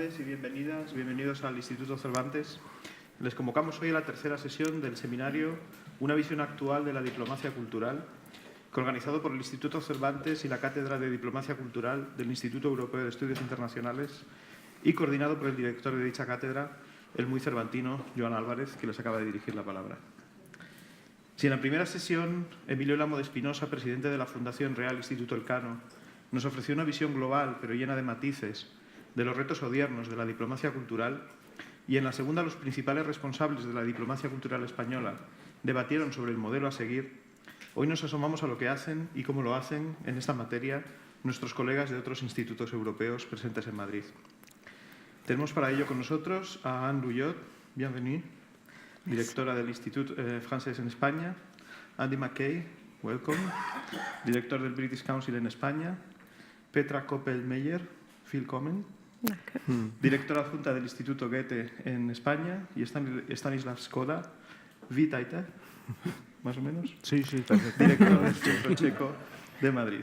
tardes y bienvenidas, bienvenidos al Instituto Cervantes. Les convocamos hoy a la tercera sesión del seminario Una visión actual de la diplomacia cultural, organizado por el Instituto Cervantes y la Cátedra de Diplomacia Cultural del Instituto Europeo de Estudios Internacionales y coordinado por el director de dicha cátedra, el muy cervantino Joan Álvarez, que les acaba de dirigir la palabra. Si en la primera sesión Emilio Lamo de Espinosa, presidente de la Fundación Real Instituto Elcano, nos ofreció una visión global, pero llena de matices, de los retos odiernos de la diplomacia cultural, y en la segunda los principales responsables de la diplomacia cultural española debatieron sobre el modelo a seguir, hoy nos asomamos a lo que hacen y cómo lo hacen en esta materia nuestros colegas de otros institutos europeos presentes en Madrid. Tenemos para ello con nosotros a Anne Luyot, bienvenue, directora del Institut Francés en España, Andy McKay, welcome, director del British Council en España, Petra Koppel-Meyer, willkommen, directora adjunta del Instituto Goethe en España, y Stanislav Skoda, witajte, más o menos. Sí, perfecto. Director del Centro Checo de Madrid.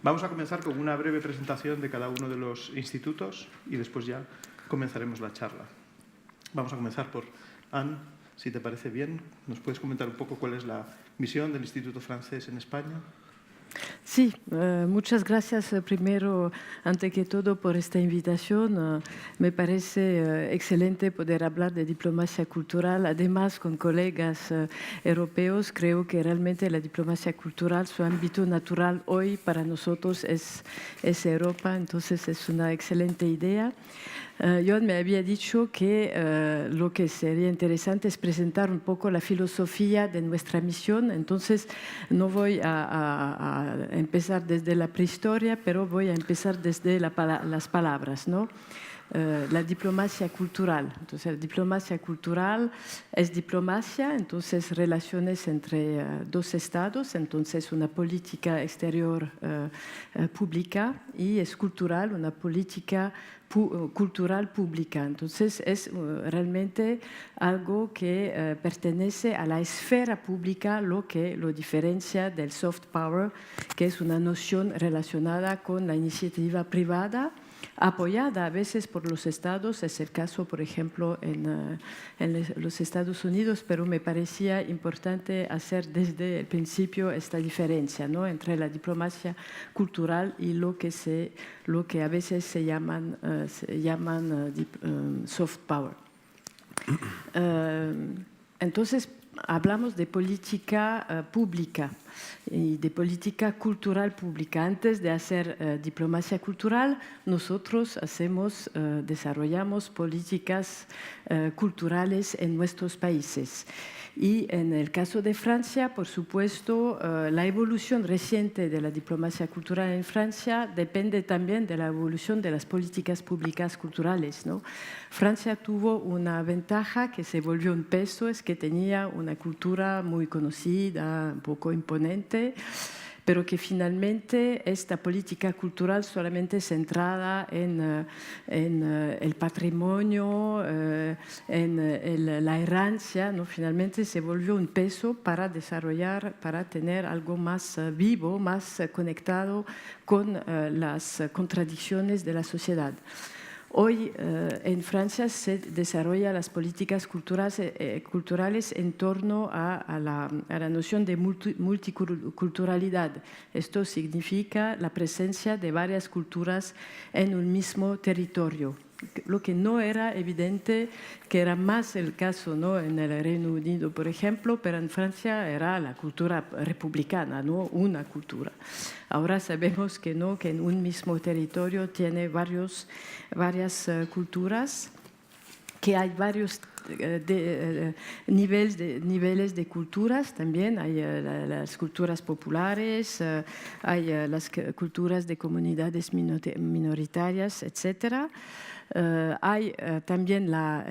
Vamos a comenzar con una breve presentación de cada uno de los institutos y después ya comenzaremos la charla. Vamos a comenzar por Anne, si te parece bien. ¿Nos puedes comentar un poco cuál es la misión del Instituto Francés en España? Sí, muchas gracias primero, ante que todo, por esta invitación. Me parece excelente poder hablar de diplomacia cultural, además con colegas europeos. Creo que realmente la diplomacia cultural, su ámbito natural hoy para nosotros es Europa, entonces es una excelente idea. John me había dicho que lo que sería interesante es presentar un poco la filosofía de nuestra misión, entonces no voy a empezar desde la prehistoria, pero voy a empezar desde las palabras, ¿no? La diplomacia cultural. Entonces, la diplomacia cultural es diplomacia, entonces relaciones entre dos estados, entonces una política exterior pública, y es cultural, una política cultural pública. Entonces es realmente algo que pertenece a la esfera pública, lo que lo diferencia del soft power, que es una noción relacionada con la iniciativa privada, apoyada a veces por los estados. Es el caso, por ejemplo, en los Estados Unidos, pero me parecía importante hacer desde el principio esta diferencia, ¿no?, entre la diplomacia cultural y lo que a veces se llaman soft power. Entonces, hablamos de política pública y de política cultural pública. Antes de hacer diplomacia cultural, nosotros desarrollamos políticas culturales en nuestros países. Y en el caso de Francia, por supuesto, la evolución reciente de la diplomacia cultural en Francia depende también de la evolución de las políticas públicas culturales, ¿no? Francia tuvo una ventaja que se volvió un peso, es que tenía una cultura muy conocida, un poco imponente, pero que finalmente esta política cultural solamente centrada en el patrimonio, en la herencia, ¿no?, finalmente se volvió un peso para desarrollar, para tener algo más vivo, más conectado con las contradicciones de la sociedad. Hoy en Francia se desarrollan las políticas culturales en torno a la noción de multiculturalidad. Esto significa la presencia de varias culturas en un mismo territorio, lo que no era evidente, que era más el caso, ¿no?, en el Reino Unido, por ejemplo, pero en Francia era la cultura republicana, no una cultura. Ahora sabemos que no, que en un mismo territorio tiene varias culturas, que hay varios niveles de culturas también. Hay las culturas populares, hay las culturas de comunidades minoritarias, etc. Hay también la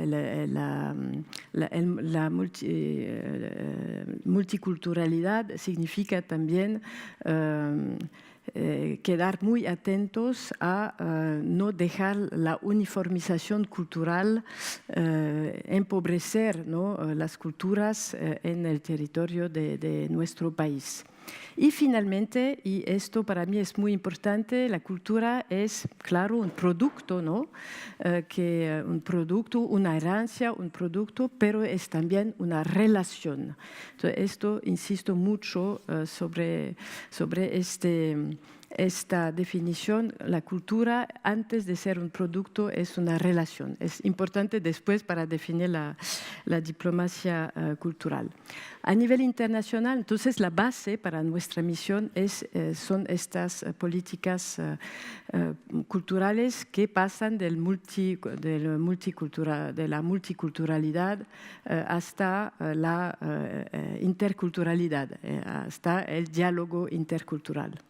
multiculturalidad, significa también quedar muy atentos a no dejar la uniformización cultural empobrecer, ¿no?, las culturas en el territorio de nuestro país. Y finalmente, y esto para mí es muy importante, la cultura es, claro, un producto, ¿no? Un producto, una herencia, un producto, pero es también una relación. Entonces, esto insisto mucho sobre esta definición. La cultura, antes de ser un producto, es una relación. Es importante después para definir la diplomacia cultural. A nivel internacional, entonces, la base para nuestra misión son estas políticas culturales que pasan de la multiculturalidad hasta la interculturalidad, hasta el diálogo intercultural.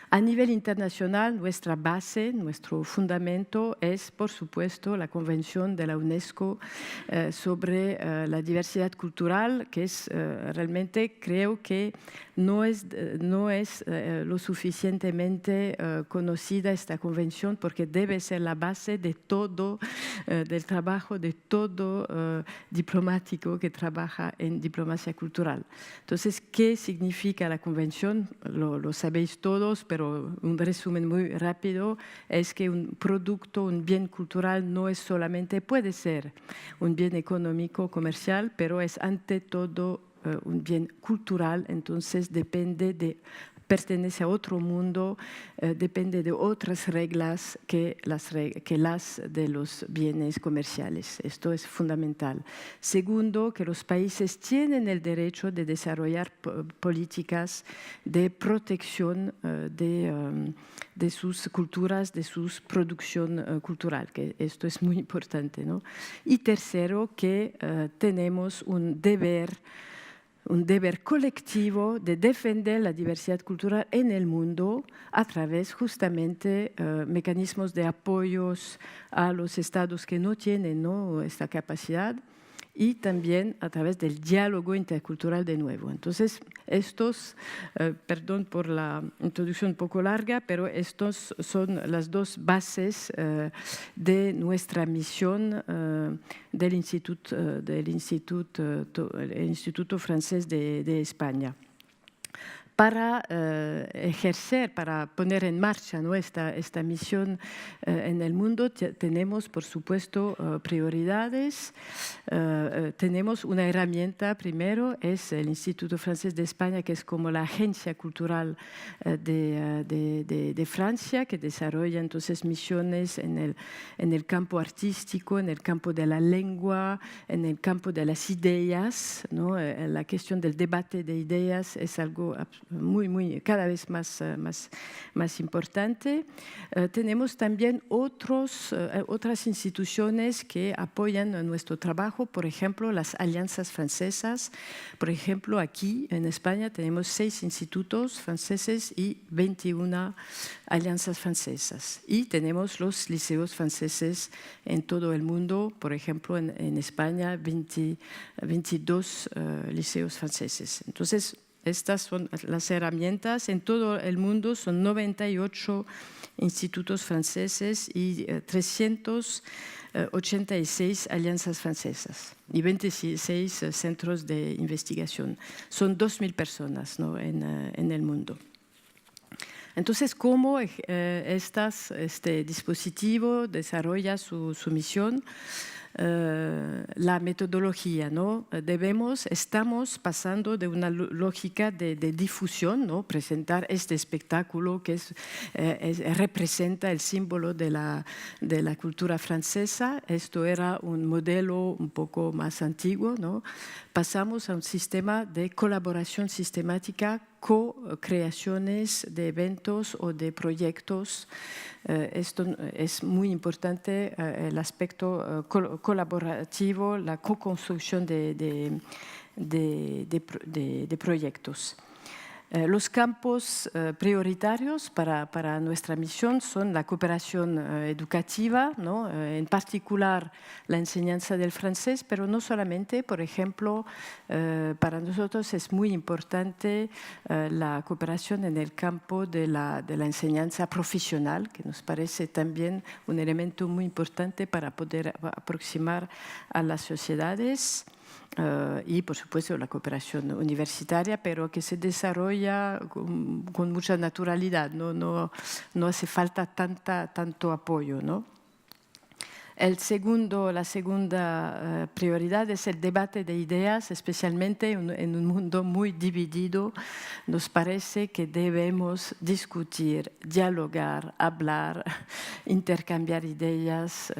A nivel internacional, nuestra base, nuestro fundamento es, por supuesto, la Convención de la UNESCO sobre la diversidad cultural, que es realmente, creo que no es lo suficientemente conocida esta convención, porque debe ser la base de todo, del trabajo de todo diplomático que trabaja en diplomacia cultural. Entonces, ¿qué significa la convención? Lo sabéis todos, pero un resumen muy rápido es que un producto, un bien cultural no es solamente, puede ser un bien económico, comercial, pero es ante todo un bien cultural, entonces pertenece a otro mundo, depende de otras reglas que las de los bienes comerciales. Esto es fundamental. Segundo, que los países tienen el derecho de desarrollar políticas de protección de sus culturas, de su producción cultural, que esto es muy importante, ¿no? Y tercero, que tenemos un deber colectivo de defender la diversidad cultural en el mundo a través justamente mecanismos de apoyos a los estados que no tienen, ¿no?, esta capacidad, y también a través del diálogo intercultural de nuevo. Entonces, perdón por la introducción un poco larga, pero estos son las dos bases de nuestra misión del Instituto Francés de España. Para ejercer, para poner en marcha, ¿no?, esta misión en el mundo, tenemos, por supuesto, prioridades. Tenemos una herramienta, primero, es el Instituto Francés de España, que es como la agencia cultural de Francia, que desarrolla entonces misiones en el campo artístico, en el campo de la lengua, en el campo de las ideas, ¿no? La cuestión del debate de ideas es algo cada vez más importante. Tenemos también otras instituciones que apoyan nuestro trabajo, por ejemplo, las alianzas francesas. Por ejemplo, aquí en España tenemos 6 institutos franceses y 21 alianzas francesas. Y tenemos los liceos franceses en todo el mundo. Por ejemplo, en España, 22 liceos franceses. Entonces, estas son las herramientas. En todo el mundo son 98 institutos franceses y 386 alianzas francesas y 26 centros de investigación. Son 2.000 personas, ¿no?, en el mundo. Entonces, ¿cómo este dispositivo desarrolla su misión? La metodología, ¿no? Estamos pasando de una lógica de difusión, ¿no?, presentar este espectáculo que representa el símbolo de la cultura francesa. Esto era un modelo un poco más antiguo, ¿no? Pasamos a un sistema de colaboración sistemática, co-creaciones de eventos o de proyectos. Esto es muy importante, el aspecto colaborativo, la co-construcción de proyectos. Los campos prioritarios para nuestra misión son la cooperación educativa, ¿no?, en particular la enseñanza del francés, pero no solamente. Por ejemplo, para nosotros es muy importante la cooperación en el campo de la enseñanza profesional, que nos parece también un elemento muy importante para poder aproximar a las sociedades. y, por supuesto, la cooperación universitaria, pero que se desarrolla con mucha naturalidad, no hace falta tanto apoyo, ¿no? La segunda prioridad es el debate de ideas, especialmente en un mundo muy dividido. Nos parece que debemos discutir, dialogar, hablar, intercambiar ideas,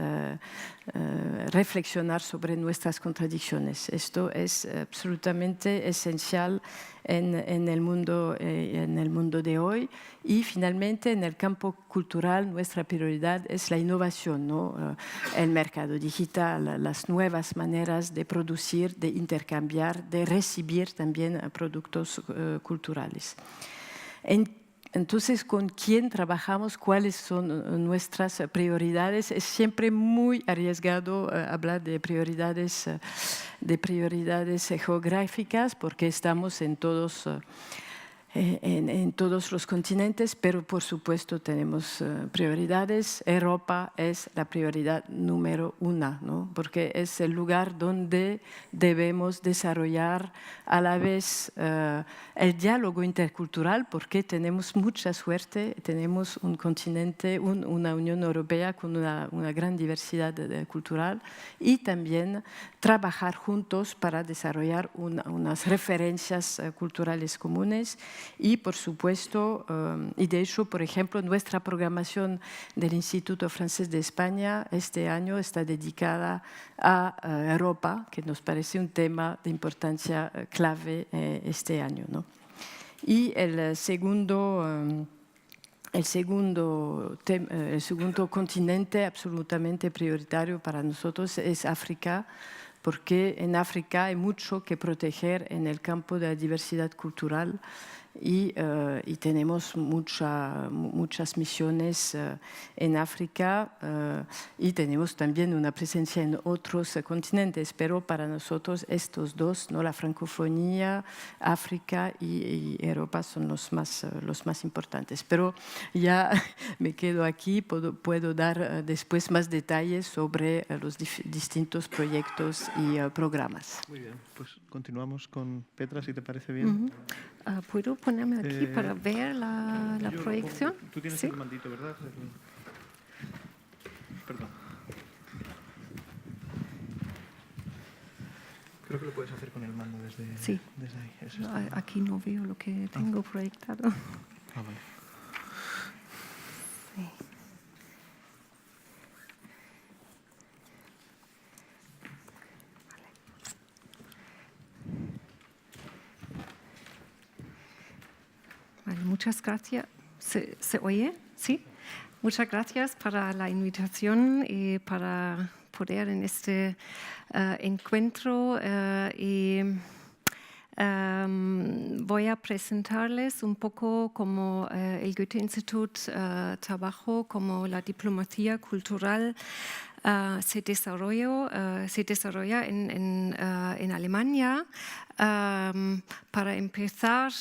reflexionar sobre nuestras contradicciones. Esto es absolutamente esencial en el mundo de hoy. Y finalmente, en el campo cultural, nuestra prioridad es la innovación, ¿no? El mercado digital, las nuevas maneras de producir, de intercambiar, de recibir también productos culturales. Entonces, ¿con quién trabajamos? ¿Cuáles son nuestras prioridades? Es siempre muy arriesgado hablar de prioridades geográficas, porque estamos en todos los continentes, pero por supuesto tenemos prioridades. Europa es la prioridad número 1, ¿no? Porque es el lugar donde debemos desarrollar a la vez el diálogo intercultural, porque tenemos mucha suerte, tenemos un continente, una Unión Europea con una gran diversidad cultural, y también trabajar juntos para desarrollar unas referencias culturales comunes. Y, por supuesto, y de hecho, por ejemplo, nuestra programación del Instituto Francés de España este año está dedicada a Europa, que nos parece un tema de importancia clave este año, ¿no? Y el segundo continente absolutamente prioritario para nosotros es África, porque en África hay mucho que proteger en el campo de la diversidad cultural. Y tenemos muchas misiones en África y tenemos también una presencia en otros continentes, pero para nosotros estos dos, ¿no? La francofonía, África y Europa son los más importantes. Pero ya me quedo aquí, puedo dar después más detalles sobre los distintos proyectos y programas. Muy bien, pues continuamos con Petra, si te parece bien. ¿Puedo ponerme aquí para ver la proyección? Tú tienes ¿Sí? el mandito, ¿verdad? Perdón. Creo que lo puedes hacer con el mando desde ahí. Eso está. Aquí no veo lo que tengo proyectado. Vale. Sí. Vale, muchas gracias. ¿Se oye? ¿Sí? Muchas gracias para la invitación y para poder en este encuentro voy a presentarles un poco cómo el Goethe-Institut trabajó, cómo la diplomacia cultural se desarrolla en Alemania. Para empezar,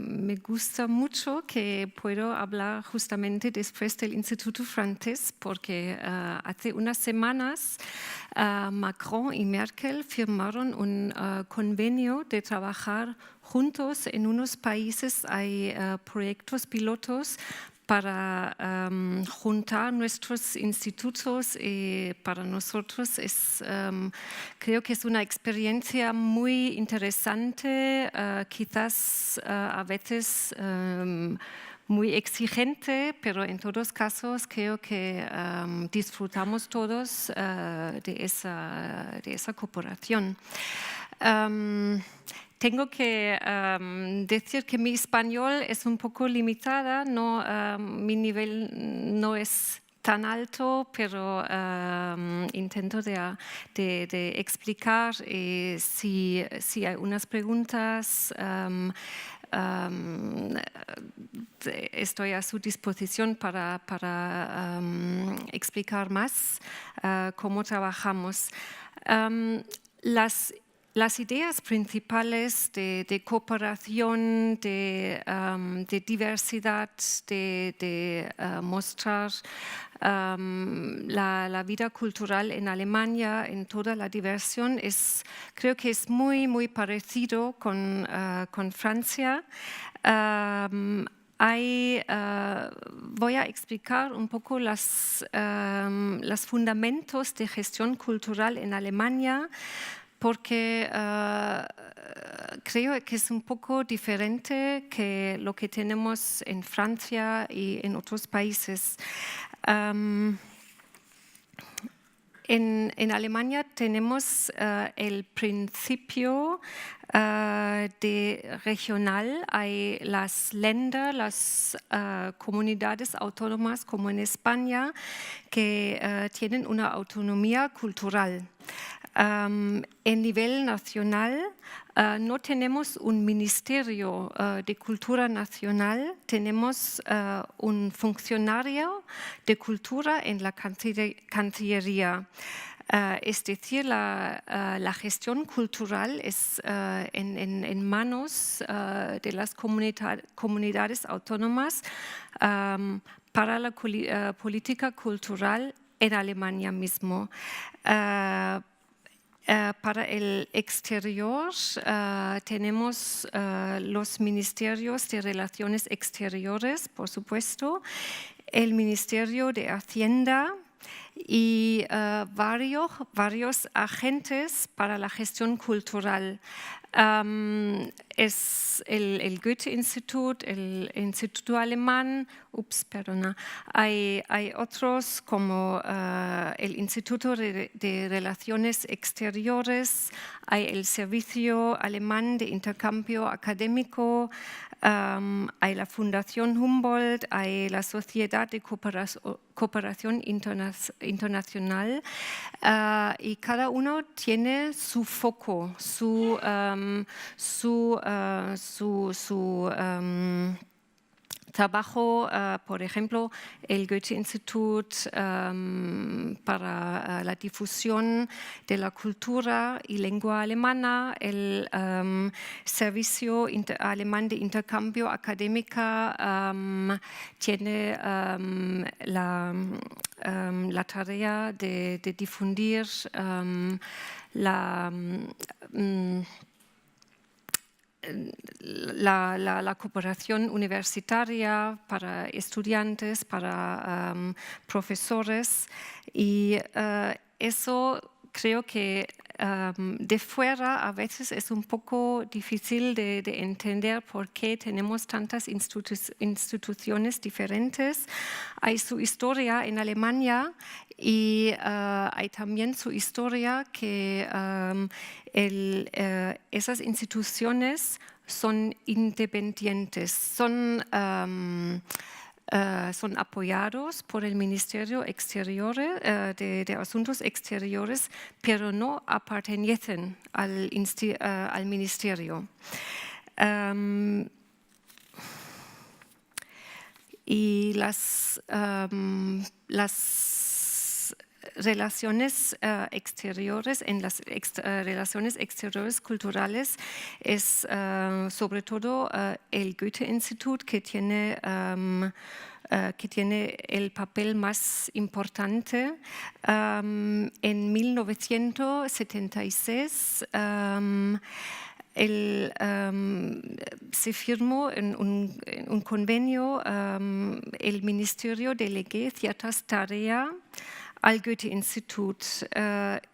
me gusta mucho que puedo hablar justamente después del Instituto Francés, porque hace unas semanas Macron y Merkel firmaron un convenio de trabajar juntos en unos países. Hay proyectos pilotos para juntar nuestros institutos, y para nosotros creo que es una experiencia muy interesante, quizás a veces muy exigente, pero en todos casos creo que disfrutamos todos de esa cooperación. Tengo que decir que mi español es un poco limitada, mi nivel no es tan alto, pero intento de explicar si hay unas preguntas. Estoy a su disposición para explicar más cómo trabajamos. Las las ideas principales de cooperación, de diversidad, de mostrar la vida cultural en Alemania, en toda la diversión, creo que es muy, muy parecido con Francia. Voy a explicar un poco los fundamentos de gestión cultural en Alemania, porque creo que es un poco diferente que lo que tenemos en Francia y en otros países. En Alemania tenemos el principio de regional. Hay las Länder, las comunidades autónomas como en España, que tienen una autonomía cultural. En nivel nacional no tenemos un ministerio de cultura nacional, tenemos un funcionario de cultura en la Cancillería. Es decir, la gestión cultural es en manos de las comunidades autónomas para la política cultural en Alemania mismo. Para el exterior tenemos los ministerios de Relaciones Exteriores, por supuesto, el Ministerio de Hacienda y varios agentes para la gestión cultural. Es el Goethe-Institut, el Instituto Alemán, hay otros como el Instituto de Relaciones Exteriores, hay el Servicio Alemán de Intercambio Académico, hay la Fundación Humboldt, hay la Sociedad de Cooperación Internacional y cada uno tiene su foco, su trabajo, por ejemplo, el Goethe-Institut para la difusión de la cultura y lengua alemana, el Servicio Alemán de Intercambio Académica tiene la tarea de difundir la cooperación universitaria para estudiantes, para profesores, y eso creo que de fuera a veces es un poco difícil de entender por qué tenemos tantas instituciones diferentes. Hay su historia en Alemania y hay también su historia que esas instituciones son independientes, son apoyados por el Ministerio de Asuntos Exteriores, pero no pertenecen al Ministerio. Y las relaciones exteriores, en las relaciones exteriores culturales es sobre todo el Goethe-Institut que tiene el papel más importante. En 1976 se firmó un convenio, el Ministerio deleguó ciertas tareas al Goethe-Institut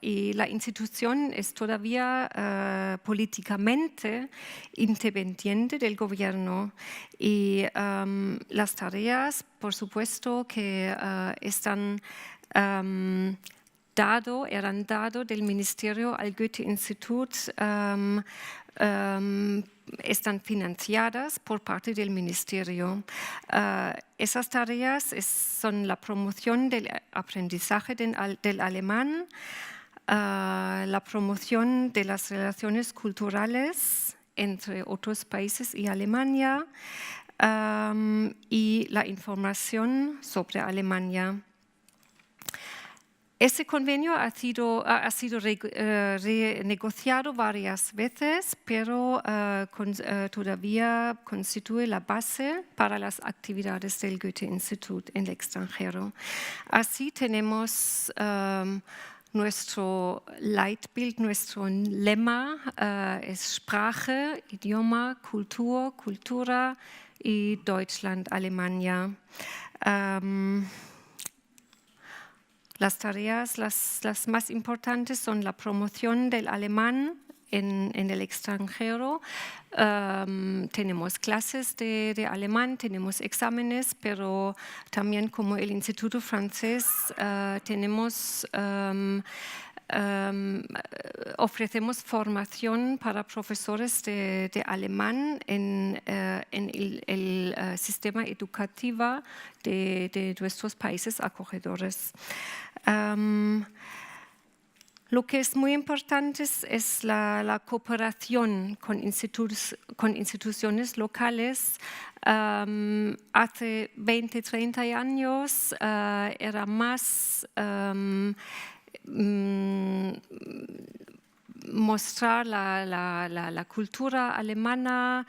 y la institución es todavía políticamente independiente del gobierno y las tareas, por supuesto, que eran dado del Ministerio al Goethe-Institut están financiadas por parte del Ministerio. Esas tareas son la promoción del aprendizaje del alemán, la promoción de las relaciones culturales entre otros países y Alemania, y la información sobre Alemania. Ese convenio ha sido renegociado varias veces, pero todavía constituye la base para las actividades del Goethe-Institut en el extranjero. Así tenemos nuestro Leitbild, nuestro lema es Sprache, Idioma, Kultur, Cultura y Deutschland, Alemania. Las tareas, las más importantes son la promoción del alemán en el extranjero. Tenemos clases de alemán, tenemos exámenes, pero también como el Instituto Francés ofrecemos formación para profesores de alemán en el sistema educativo de nuestros países acogedores. Lo que es muy importante es la cooperación con instituciones locales. Hace 20, 30 años era más mostrar la cultura alemana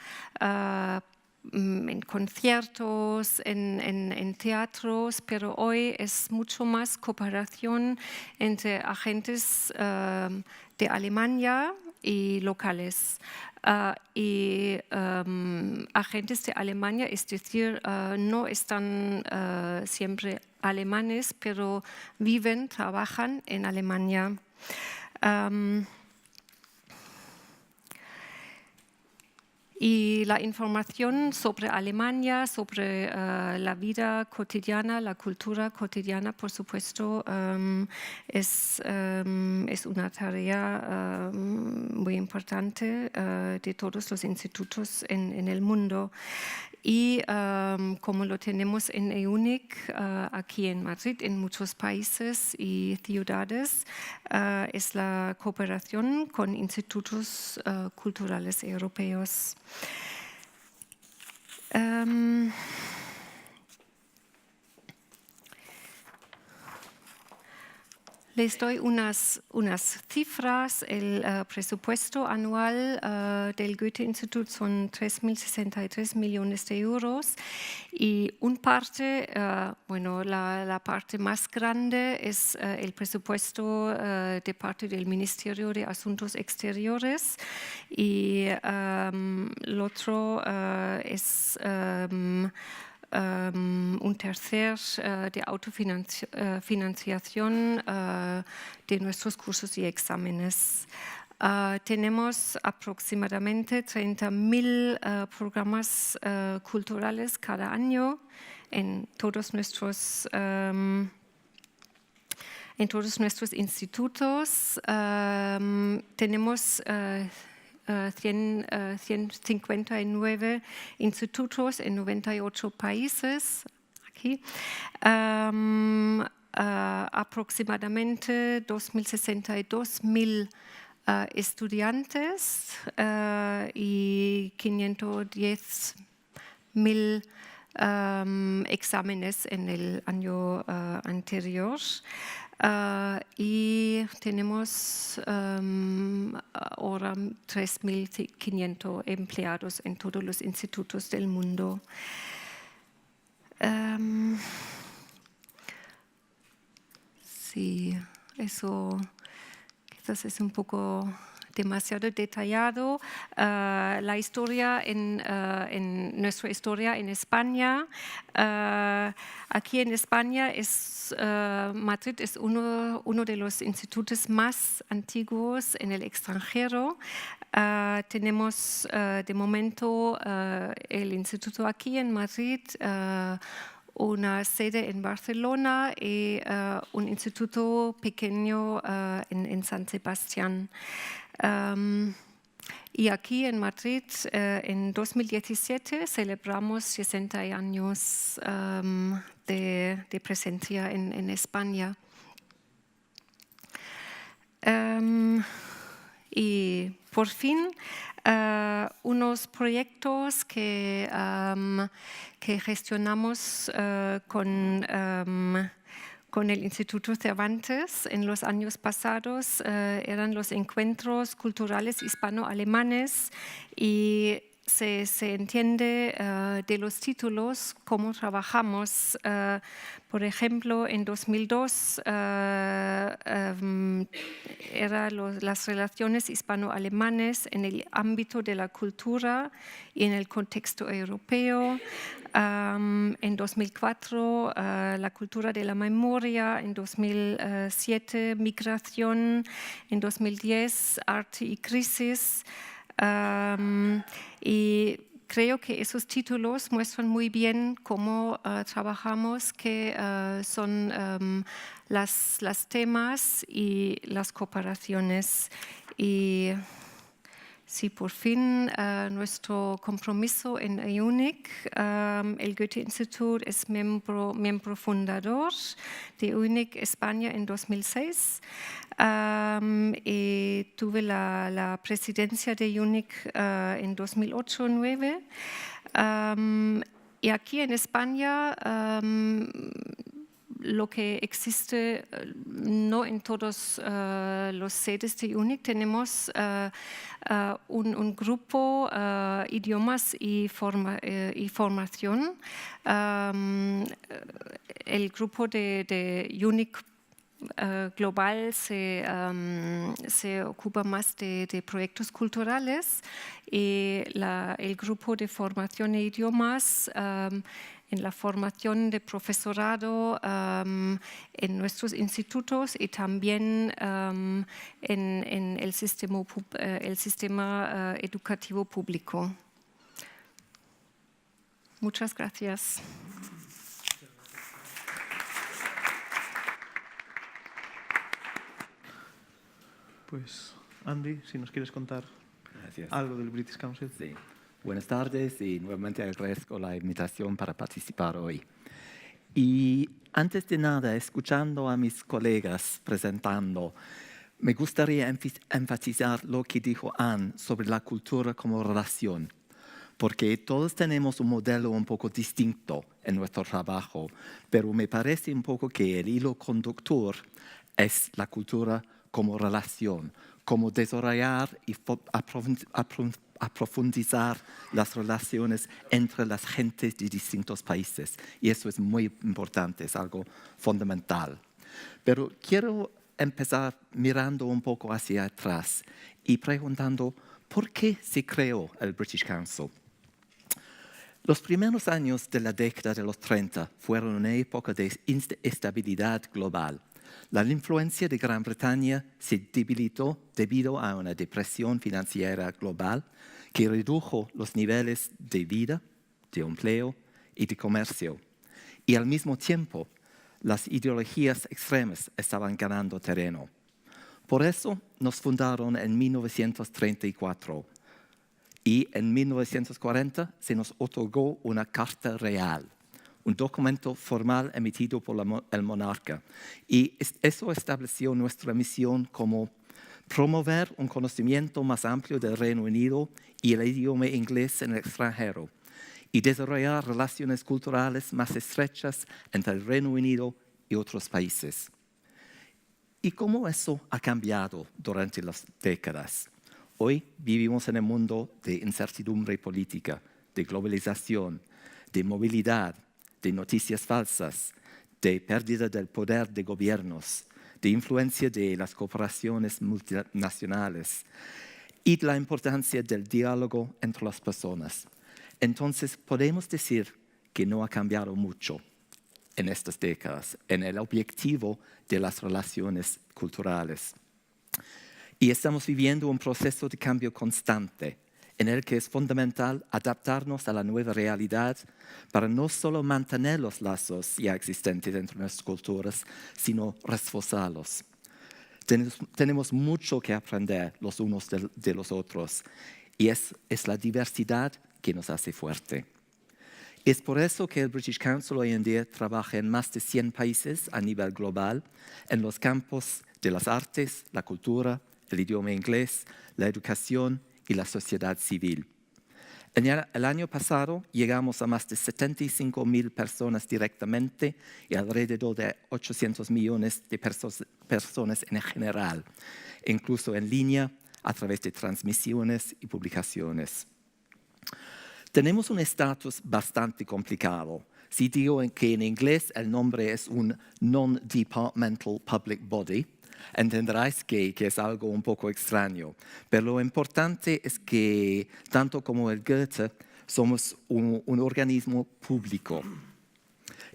en conciertos, en teatros, pero hoy es mucho más cooperación entre agentes de Alemania y locales. Y agentes de Alemania, es decir, no están siempre alemanes, pero viven, trabajan en Alemania. Y la información sobre Alemania, sobre la vida cotidiana, la cultura cotidiana, por supuesto, es una tarea muy importante de todos los institutos en el mundo. Y como lo tenemos en EUNIC, aquí en Madrid, en muchos países y ciudades, es la cooperación con institutos culturales europeos. Les doy unas cifras. El presupuesto anual del Goethe-Institut son 3.063 millones de euros y la parte más grande es el presupuesto de parte del Ministerio de Asuntos Exteriores y el otro es un tercer de autofinanciación de nuestros cursos y exámenes. Tenemos aproximadamente 30.000 programas culturales cada año en todos nuestros institutos. Tenemos 159 institutos en 98 países. Aquí. Aproximadamente 2.062.000 estudiantes y 510.000 exámenes en el año anterior. Y tenemos ahora 3.500 empleados en todos los institutos del mundo. Sí, eso quizás es un poco demasiado detallado. La historia en nuestra historia en España. Aquí en España Madrid es uno de los institutos más antiguos en el extranjero. Tenemos de momento el instituto aquí en Madrid, una sede en Barcelona y un instituto pequeño en San Sebastián. Y aquí en Madrid, en 2017, celebramos 60 años de presencia en España. Y por fin, unos proyectos que gestionamos con con el Instituto Cervantes en los años pasados eran los encuentros culturales hispano-alemanes y se entiende de los títulos cómo trabajamos. Por ejemplo, en 2002 eran las relaciones hispano-alemanes en el ámbito de la cultura y en el contexto europeo. En 2004, la cultura de la memoria. En 2007, migración. En 2010, arte y crisis. Y creo que esos títulos muestran muy bien cómo trabajamos, que son las temas y las cooperaciones. Y sí, por fin, nuestro compromiso en EUNIC. El Goethe-Institut es miembro fundador de EUNIC España en 2006. Y tuve la presidencia de EUNIC en 2008-2009. Y aquí en España lo que existe, no en todos los sedes de EUNIC, tenemos un grupo idiomas y formación. El grupo de EUNIC global se ocupa más de proyectos culturales y el grupo de formación e idiomas en la formación de profesorado en nuestros institutos y también en el sistema educativo público. Muchas gracias. Pues, Andy, si nos quieres contar Gracias. algo del British Council. Sí. Buenas tardes y nuevamente agradezco la invitación para participar hoy. Y antes de nada, escuchando a mis colegas presentando, me gustaría enfatizar lo que dijo Anne sobre la cultura como relación, porque todos tenemos un modelo un poco distinto en nuestro trabajo, pero me parece un poco que el hilo conductor es la cultura como relación, como desarrollar y profundizar las relaciones entre las gentes de distintos países. Y eso es muy importante, es algo fundamental. Pero quiero empezar mirando un poco hacia atrás y preguntando, ¿por qué se creó el British Council? Los primeros años de la década de los 30 fueron una época de instabilidad global. La influencia de Gran Bretaña se debilitó debido a una depresión financiera global que redujo los niveles de vida, de empleo y de comercio. Y al mismo tiempo, las ideologías extremas estaban ganando terreno. Por eso nos fundaron en 1934 y en 1940 se nos otorgó una Carta Real, un documento formal emitido por el monarca. Y eso estableció nuestra misión como promover un conocimiento más amplio del Reino Unido y el idioma inglés en el extranjero, y desarrollar relaciones culturales más estrechas entre el Reino Unido y otros países. ¿Y cómo eso ha cambiado durante las décadas? Hoy vivimos en un mundo de incertidumbre política, de globalización, de movilidad, de noticias falsas, de pérdida del poder de gobiernos, de influencia de las corporaciones multinacionales y de la importancia del diálogo entre las personas. Entonces, podemos decir que no ha cambiado mucho en estas décadas, en el objetivo de las relaciones culturales. Y estamos viviendo un proceso de cambio constante, en el que es fundamental adaptarnos a la nueva realidad para no solo mantener los lazos ya existentes entre nuestras culturas, sino reforzarlos. Tenemos mucho que aprender los unos de los otros, y es la diversidad que nos hace fuerte. Es por eso que el British Council hoy en día trabaja en más de 100 países a nivel global, en los campos de las artes, la cultura, el idioma inglés, la educación y la sociedad civil. El año pasado llegamos a más de 75.000 personas directamente y alrededor de 800 millones de personas en general, incluso en línea, a través de transmisiones y publicaciones. Tenemos un estatus bastante complicado. Si digo que en inglés el nombre es un Non-Departmental Public Body, entenderáis que es algo un poco extraño. Pero lo importante es que, tanto como el Goethe, somos un organismo público.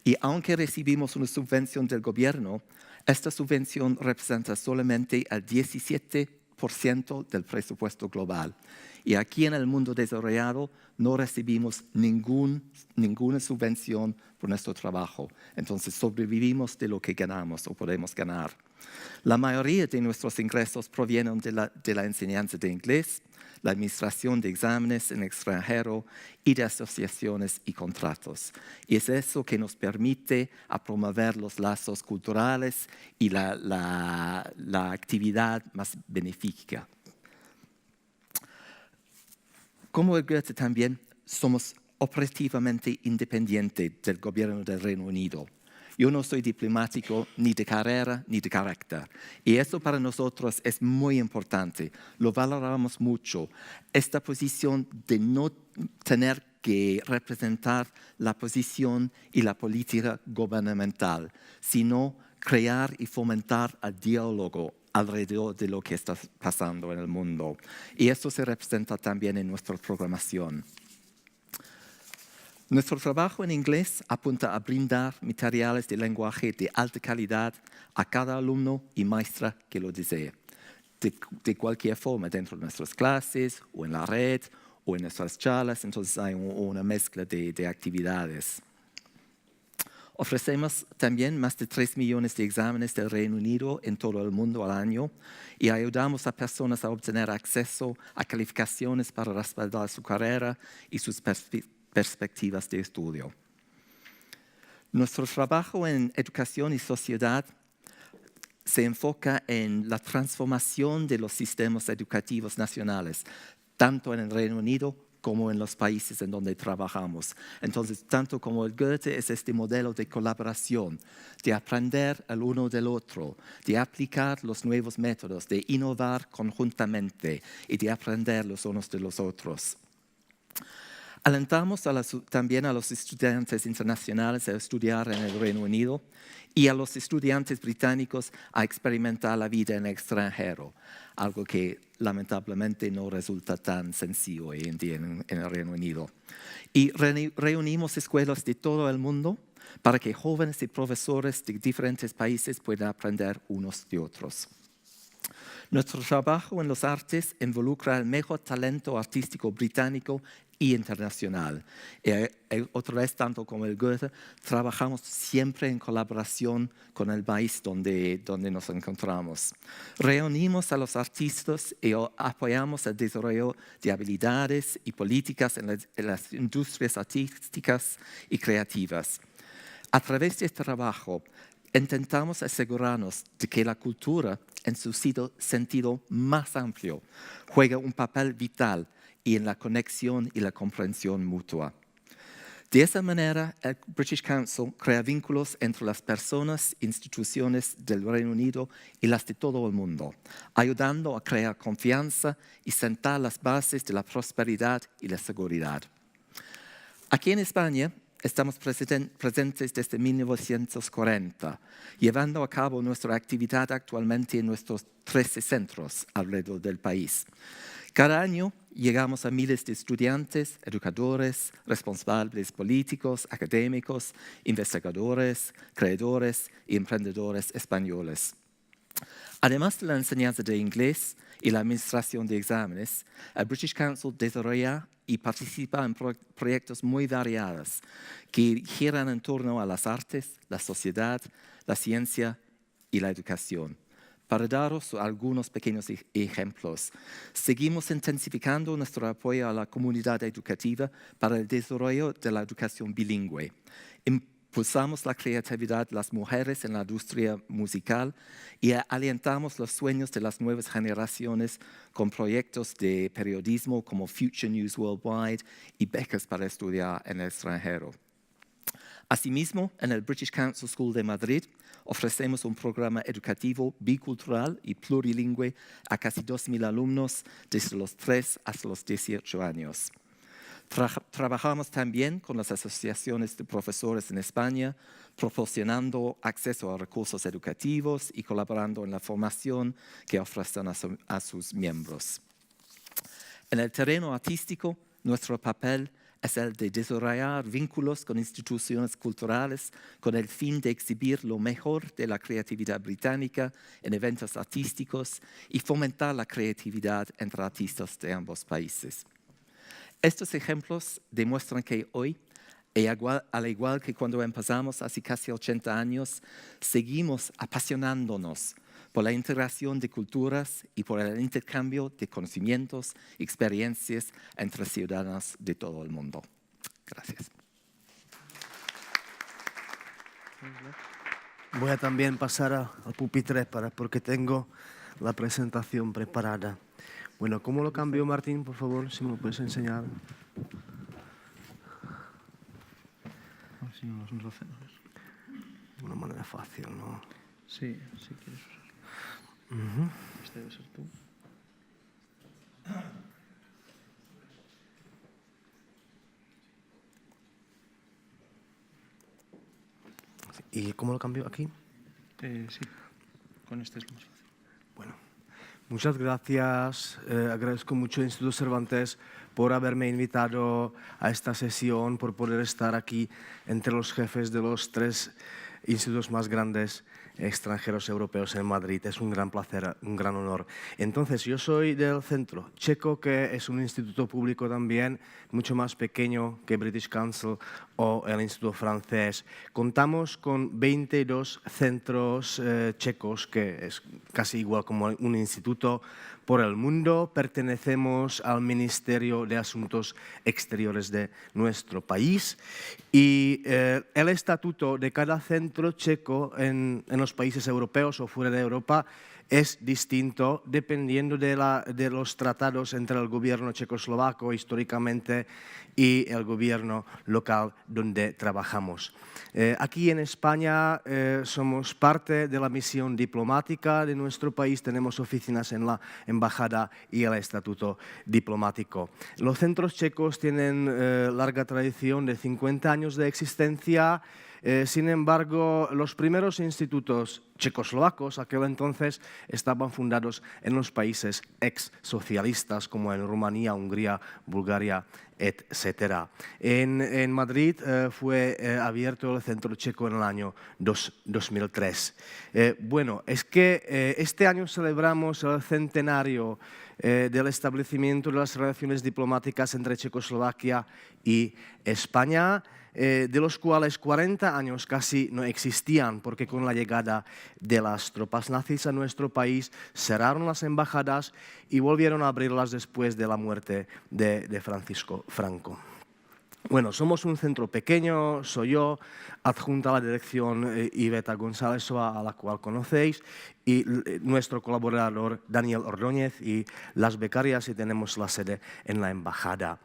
Y aunque recibimos una subvención del gobierno, esta subvención representa solamente el 17% del presupuesto global. Y aquí en el mundo desarrollado no recibimos ninguna subvención por nuestro trabajo. Entonces sobrevivimos de lo que ganamos o podemos ganar. La mayoría de nuestros ingresos provienen de la enseñanza de inglés, la administración de exámenes en extranjero y de asociaciones y contratos. Y es eso que nos permite promover los lazos culturales y la actividad más benéfica. Como el Goethe también somos operativamente independientes del gobierno del Reino Unido. Yo no soy diplomático ni de carrera ni de carácter. Y eso para nosotros es muy importante. Lo valoramos mucho. Esta posición de no tener que representar la posición y la política gubernamental, sino crear y fomentar el diálogo alrededor de lo que está pasando en el mundo. Y eso se representa también en nuestra programación. Nuestro trabajo en inglés apunta a brindar materiales de lenguaje de alta calidad a cada alumno y maestra que lo desee, de cualquier forma, dentro de nuestras clases o en la red o en nuestras charlas. Entonces hay una mezcla de actividades. Ofrecemos también más de 3 millones de exámenes del Reino Unido en todo el mundo al año y ayudamos a personas a obtener acceso a calificaciones para respaldar su carrera y sus perspectivas de estudio. Nuestro trabajo en educación y sociedad se enfoca en la transformación de los sistemas educativos nacionales, tanto en el Reino Unido como en los países en donde trabajamos. Entonces, tanto como el Goethe es este modelo de colaboración, de aprender el uno del otro, de aplicar los nuevos métodos, de innovar conjuntamente y de aprender los unos de los otros. Alentamos también a los estudiantes internacionales a estudiar en el Reino Unido y a los estudiantes británicos a experimentar la vida en el extranjero, algo que lamentablemente no resulta tan sencillo hoy en día en el Reino Unido. Y reunimos escuelas de todo el mundo para que jóvenes y profesores de diferentes países puedan aprender unos de otros. Nuestro trabajo en las artes involucra el mejor talento artístico británico y internacional. Otra vez, tanto como el Goethe, trabajamos siempre en colaboración con el país donde nos encontramos. Reunimos a los artistas y apoyamos el desarrollo de habilidades y políticas en las industrias artísticas y creativas. A través de este trabajo, intentamos asegurarnos de que la cultura, en su sentido más amplio, juega un papel vital y en la conexión y la comprensión mutua. De esa manera, el British Council crea vínculos entre las personas e instituciones del Reino Unido y las de todo el mundo, ayudando a crear confianza y sentar las bases de la prosperidad y la seguridad. Aquí en España, estamos presentes desde 1940, llevando a cabo nuestra actividad actualmente en nuestros 13 centros alrededor del país. Cada año llegamos a miles de estudiantes, educadores, responsables políticos, académicos, investigadores, creadores y emprendedores españoles. Además de la enseñanza de inglés y la administración de exámenes, el British Council desarrolla y participa en proyectos muy variados que giran en torno a las artes, la sociedad, la ciencia y la educación. Para daros algunos pequeños ejemplos, seguimos intensificando nuestro apoyo a la comunidad educativa para el desarrollo de la educación bilingüe. impulsamos la creatividad de las mujeres en la industria musical y alentamos los sueños de las nuevas generaciones con proyectos de periodismo como Future News Worldwide y becas para estudiar en el extranjero. Asimismo, en el British Council School de Madrid ofrecemos un programa educativo bicultural y plurilingüe a casi 2.000 alumnos desde los 3 hasta los 18 años. Trabajamos también con las asociaciones de profesores en España, proporcionando acceso a recursos educativos y colaborando en la formación que ofrecen a sus miembros. En el terreno artístico, nuestro papel es el de desarrollar vínculos con instituciones culturales con el fin de exhibir lo mejor de la creatividad británica en eventos artísticos y fomentar la creatividad entre artistas de ambos países. Estos ejemplos demuestran que hoy, al igual que cuando empezamos hace casi 80 años, seguimos apasionándonos por la integración de culturas y por el intercambio de conocimientos y experiencias entre ciudadanos de todo el mundo. Gracias. Voy a también pasar al pupitre porque tengo la presentación preparada. Bueno, ¿cómo lo cambio, Martín? Por favor, si me lo puedes enseñar. A ver si no nos hacemos. De una manera fácil, ¿no? Sí, si quieres usarlo. Este debe ser tú. ¿Y cómo lo cambio aquí? Sí, con este es más fácil. Bueno, muchas gracias. Agradezco mucho al Instituto Cervantes por haberme invitado a esta sesión, por poder estar aquí entre los jefes de los 3 institutos más grandes extranjeros europeos en Madrid. Es un gran placer, un gran honor. Entonces, yo soy del Centro Checo, que es un instituto público también, mucho más pequeño que British Council o el Instituto Francés. Contamos con 22 centros checos, que es casi igual como un instituto por el mundo. Pertenecemos al Ministerio de Asuntos Exteriores de nuestro país y el estatuto de cada centro checo en los países europeos o fuera de Europa es distinto dependiendo de los tratados entre el gobierno checoslovaco históricamente y el gobierno local donde trabajamos. Aquí en España somos parte de la misión diplomática de nuestro país, tenemos oficinas en la embajada y el estatuto diplomático. Los centros checos tienen larga tradición de 50 años de existencia. Sin embargo, los primeros institutos checoslovacos, aquel entonces, estaban fundados en los países ex-socialistas como en Rumanía, Hungría, Bulgaria, etc. En Madrid fue abierto el Centro Checo en el año 2003. Bueno, es que este año celebramos el centenario del establecimiento de las relaciones diplomáticas entre Checoslovaquia y España, de los cuales 40 años casi no existían, porque con la llegada de las tropas nazis a nuestro país cerraron las embajadas y volvieron a abrirlas después de la muerte de Francisco Franco. Bueno, somos un centro pequeño, soy yo, adjunta a la dirección Iveta González, a la cual conocéis, y nuestro colaborador Daniel Ordóñez y las becarias, y tenemos la sede en la embajada.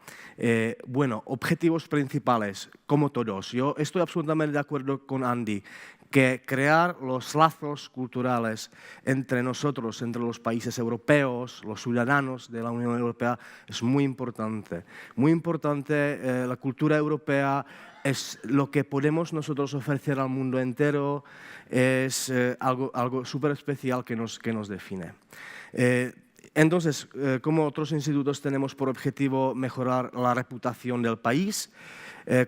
Bueno, objetivos principales, como todos. Yo estoy absolutamente de acuerdo con Andy, que crear los lazos culturales entre nosotros, entre los países europeos, los ciudadanos de la Unión Europea, es muy importante. Muy importante, la cultura europea es lo que podemos nosotros ofrecer al mundo entero, es algo súper especial que nos define. Entonces, como otros institutos, tenemos por objetivo mejorar la reputación del país,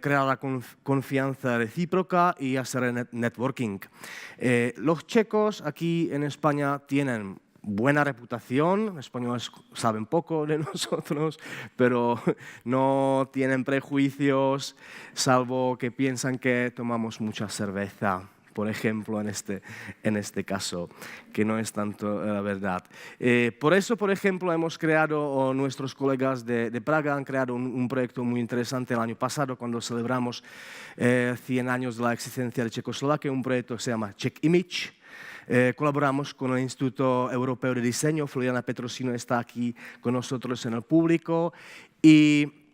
crear la confianza recíproca y hacer networking. Los checos aquí en España tienen buena reputación, los españoles saben poco de nosotros, pero no tienen prejuicios, salvo que piensan que tomamos mucha cerveza. por ejemplo, en este caso, que no es tanto la verdad. Por eso, por ejemplo, hemos creado, o nuestros colegas de Praga han creado un proyecto muy interesante el año pasado, cuando celebramos 100 años de la existencia de Checoslovaquia, un proyecto que se llama Czech Image. Colaboramos con el Instituto Europeo de Diseño, Floriana Petrosino está aquí con nosotros en el público, y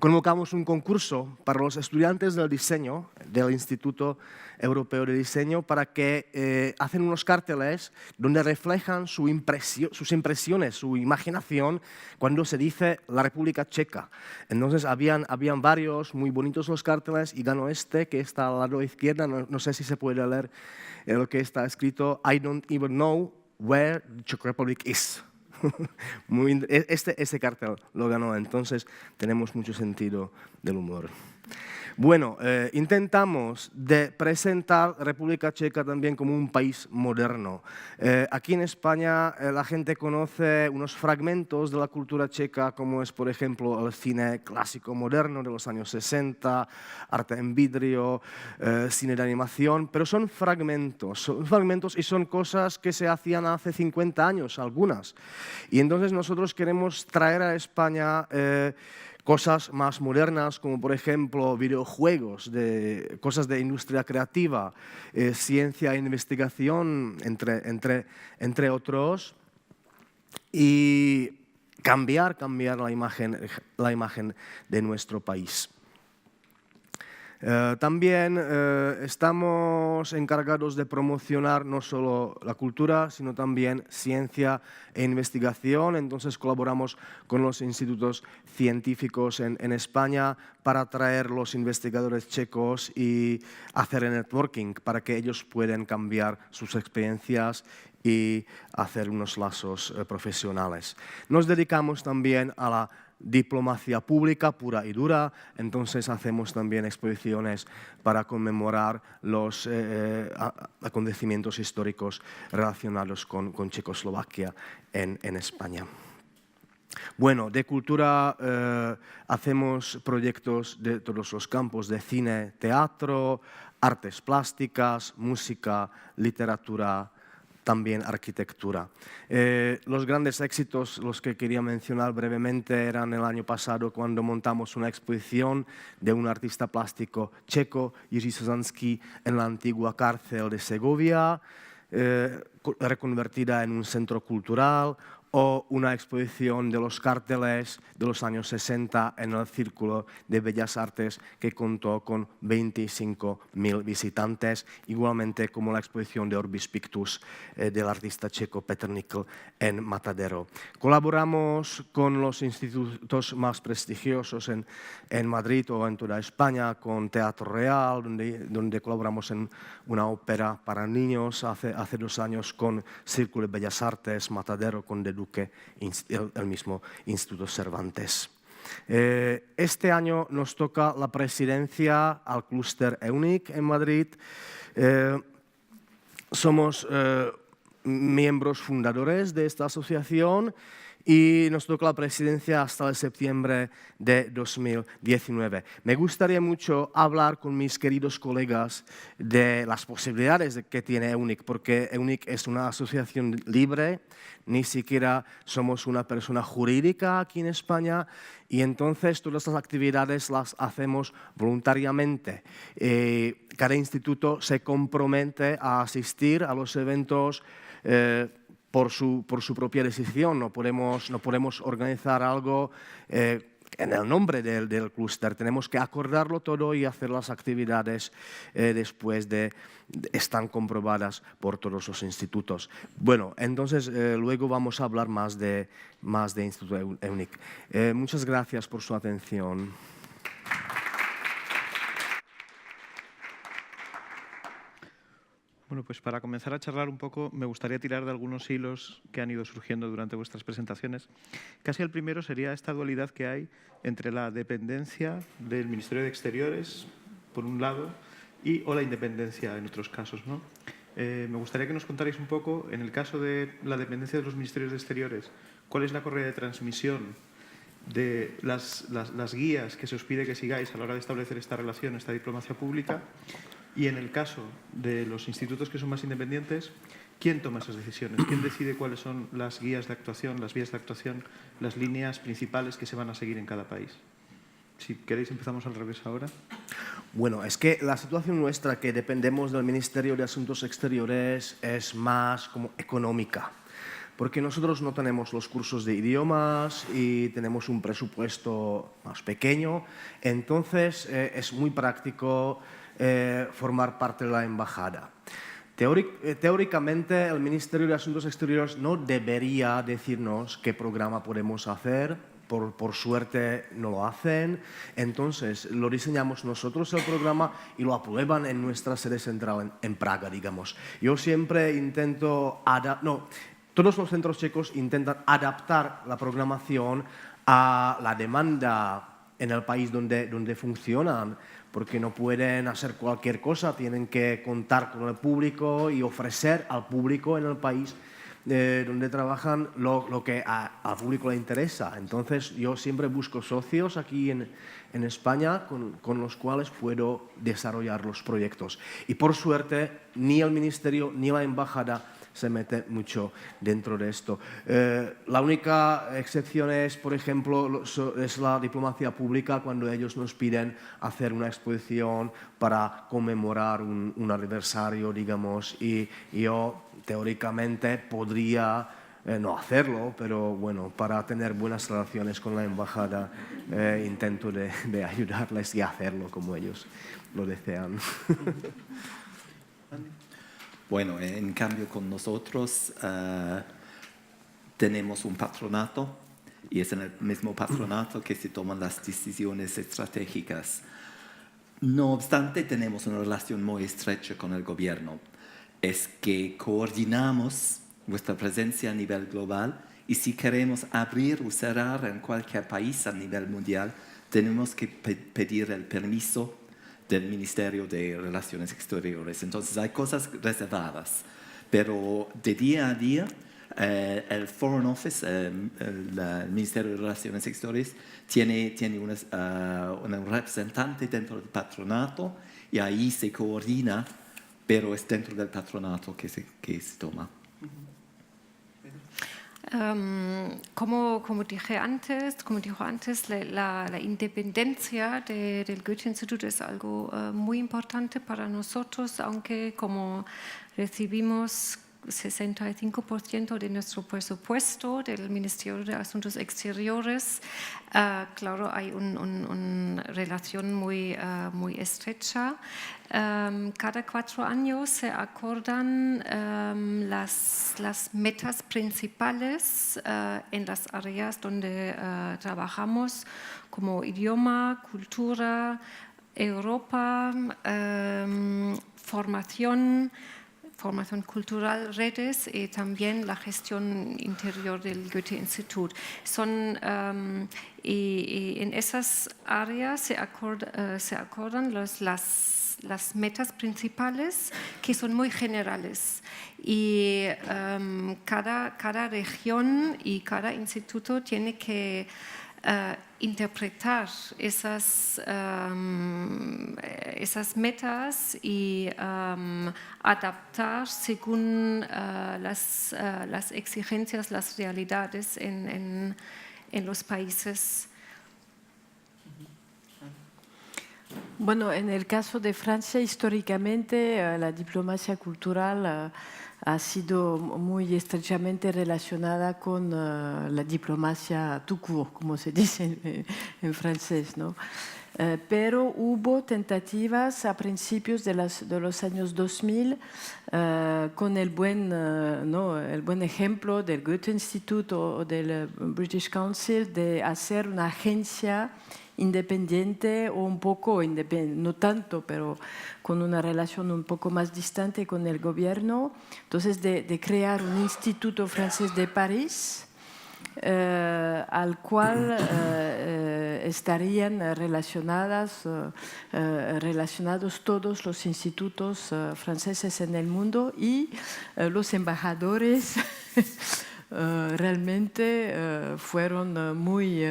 convocamos un concurso para los estudiantes del diseño del Instituto Europeo de Diseño para que hacen unos carteles donde reflejan sus impresiones, su imaginación cuando se dice la República Checa. Entonces habían varios muy bonitos los carteles y ganó este que está al lado izquierdo, no sé si se puede leer lo que está escrito: I don't even know where the Czech Republic is. Este cartel lo ganó, entonces tenemos mucho sentido del humor. Bueno, intentamos de presentar República Checa también como un país moderno. Aquí en España la gente conoce unos fragmentos de la cultura checa, como es, por ejemplo, el cine clásico moderno de los años 60, arte en vidrio, cine de animación, pero son fragmentos y son cosas que se hacían hace 50 años, algunas. Y entonces nosotros queremos traer a España cosas más modernas, como por ejemplo videojuegos, cosas de industria creativa, ciencia e investigación, entre otros, y cambiar la imagen de nuestro país. También estamos encargados de promocionar no solo la cultura, sino también ciencia e investigación. Entonces colaboramos con los institutos científicos en España para atraer los investigadores checos y hacer networking para que ellos puedan cambiar sus experiencias y hacer unos lazos profesionales. Nos dedicamos también a la diplomacia pública pura y dura, entonces hacemos también exposiciones para conmemorar los acontecimientos históricos relacionados con Checoslovaquia en España. Bueno, de cultura hacemos proyectos de todos los campos, de cine, teatro, artes plásticas, música, literatura, también arquitectura. Los grandes éxitos, los que quería mencionar brevemente, eran el año pasado cuando montamos una exposición de un artista plástico checo, Jiří Sozanský, en la antigua cárcel de Segovia, reconvertida en un centro cultural, o una exposición de los carteles de los años 60 en el Círculo de Bellas Artes que contó con 25.000 visitantes, igualmente como la exposición de Orbis Pictus del artista checo Petr Nikl en Matadero. Colaboramos con los institutos más prestigiosos en Madrid o en toda España, con Teatro Real, donde colaboramos en una ópera para niños hace 2 años, con Círculo de Bellas Artes, Matadero, con De Duque, el mismo Instituto Cervantes. Este año nos toca la presidencia al clúster EUNIC en Madrid. Somos miembros fundadores de esta asociación y nos toca la presidencia hasta el septiembre de 2019. Me gustaría mucho hablar con mis queridos colegas de las posibilidades que tiene EUNIC, porque EUNIC es una asociación libre, ni siquiera somos una persona jurídica aquí en España, y entonces todas las actividades las hacemos voluntariamente. Cada instituto se compromete a asistir a los eventos por su propia decisión. No podemos organizar algo en el nombre del clúster. Tenemos que acordarlo todo y hacer las actividades después están comprobadas por todos los institutos. Bueno, entonces luego vamos a hablar más de Instituto EUNIC. Muchas gracias por su atención. Bueno, pues para comenzar a charlar un poco, me gustaría tirar de algunos hilos que han ido surgiendo durante vuestras presentaciones. Casi el primero sería esta dualidad que hay entre la dependencia del Ministerio de Exteriores, por un lado, o la independencia en otros casos, ¿no? Me gustaría que nos contarais un poco, en el caso de la dependencia de los Ministerios de Exteriores, cuál es la correa de transmisión de las guías que se os pide que sigáis a la hora de establecer esta relación, esta diplomacia pública. Y en el caso de los institutos que son más independientes, ¿quién toma esas decisiones? ¿Quién decide cuáles son las guías de actuación, las vías de actuación, las líneas principales que se van a seguir en cada país? Si queréis, empezamos al revés ahora. Bueno, es que la situación nuestra, que dependemos del Ministerio de Asuntos Exteriores, es más como económica, porque nosotros no tenemos los cursos de idiomas y tenemos un presupuesto más pequeño, entonces es muy práctico formar parte de la embajada. Teóricamente, el Ministerio de Asuntos Exteriores no debería decirnos qué programa podemos hacer. Por suerte no lo hacen, entonces lo diseñamos nosotros el programa y lo aprueban en nuestra sede central en Praga, digamos. Yo siempre intento todos los centros checos intentan adaptar la programación a la demanda en el país donde funcionan, porque no pueden hacer cualquier cosa, tienen que contar con el público y ofrecer al público en el país donde trabajan lo que al público le interesa. Entonces yo siempre busco socios aquí en España con los cuales puedo desarrollar los proyectos. Y por suerte ni el Ministerio ni la Embajada se mete mucho dentro de esto. La única excepción es, por ejemplo, es la diplomacia pública, cuando ellos nos piden hacer una exposición para conmemorar un aniversario, digamos, y yo teóricamente podría no hacerlo, pero bueno, para tener buenas relaciones con la embajada intento de ayudarles y hacerlo como ellos lo desean. Bueno, en cambio con nosotros tenemos un patronato y es en el mismo patronato que se toman las decisiones estratégicas. No obstante, tenemos una relación muy estrecha con el gobierno. Es que coordinamos nuestra presencia a nivel global y si queremos abrir o cerrar en cualquier país a nivel mundial, tenemos que pedir el permiso del Ministerio de Relaciones Exteriores. Entonces hay cosas reservadas, pero de día a día el Foreign Office, el Ministerio de Relaciones Exteriores, tiene un representante dentro del patronato y ahí se coordina, pero es dentro del patronato que se toma. Como dijo antes, la independencia del Goethe-Institut es algo muy importante para nosotros, aunque como recibimos 65% de nuestro presupuesto del Ministerio de Asuntos Exteriores, claro, hay una relación muy estrecha. Cada 4 años se acordan las metas principales en las áreas donde trabajamos, como idioma, cultura, Europa, formación cultural, redes y también la gestión interior del Goethe-Institut. Y en esas áreas se acordan las metas principales, que son muy generales. Y cada región y cada instituto tiene que interpretar esas metas y adaptar según las exigencias, las realidades en los países. Bueno, en el caso de Francia, históricamente la diplomacia cultural ha sido muy estrechamente relacionada con la diplomacia tout court, como se dice en francés, ¿no? Pero hubo tentativas a principios de los años 2000 con el buen ejemplo del Goethe-Institut o del British Council de hacer una agencia independiente o un poco independiente, no tanto, pero con una relación un poco más distante con el gobierno. Entonces, de crear un instituto francés de París al cual estarían relacionados todos los institutos franceses en el mundo y los embajadores realmente fueron muy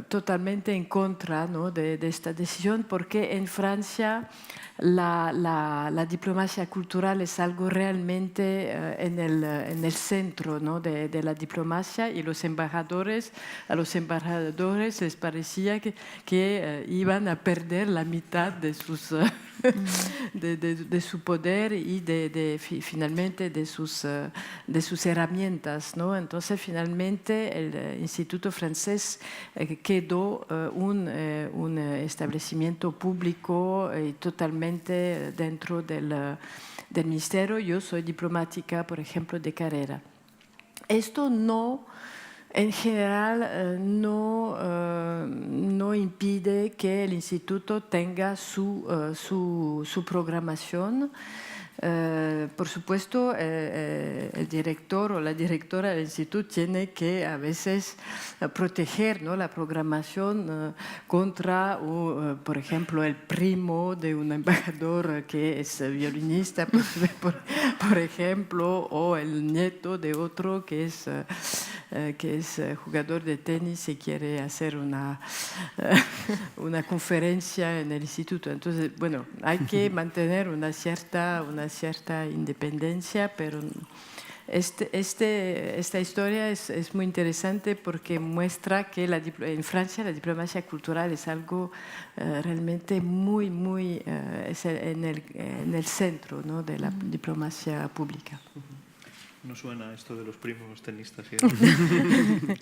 totalmente en contra, ¿no?, de esta decisión, porque en Francia la diplomacia cultural es algo realmente en el centro, ¿no?, de la diplomacia, y a los embajadores les parecía que iban a perder la mitad de sus de su poder y finalmente de sus herramientas, ¿no? Entonces finalmente el Instituto francés quedó un establecimiento público y totalmente dentro del ministerio. Yo soy diplomática, por ejemplo, de carrera. Esto no... En general, no impide que el instituto tenga su programación. Por supuesto, el director o la directora del instituto tiene que a veces proteger, ¿no?, la programación contra, por ejemplo, el primo de un embajador que es violinista, por ejemplo, o el nieto de otro que es jugador de tenis y quiere hacer una conferencia en el instituto. Entonces, bueno, hay que mantener una cierta independencia, pero esta historia es muy interesante porque muestra que en Francia la diplomacia cultural es algo realmente muy es en el centro, ¿no?, de la diplomacia pública. No suena esto de los primos tenistas.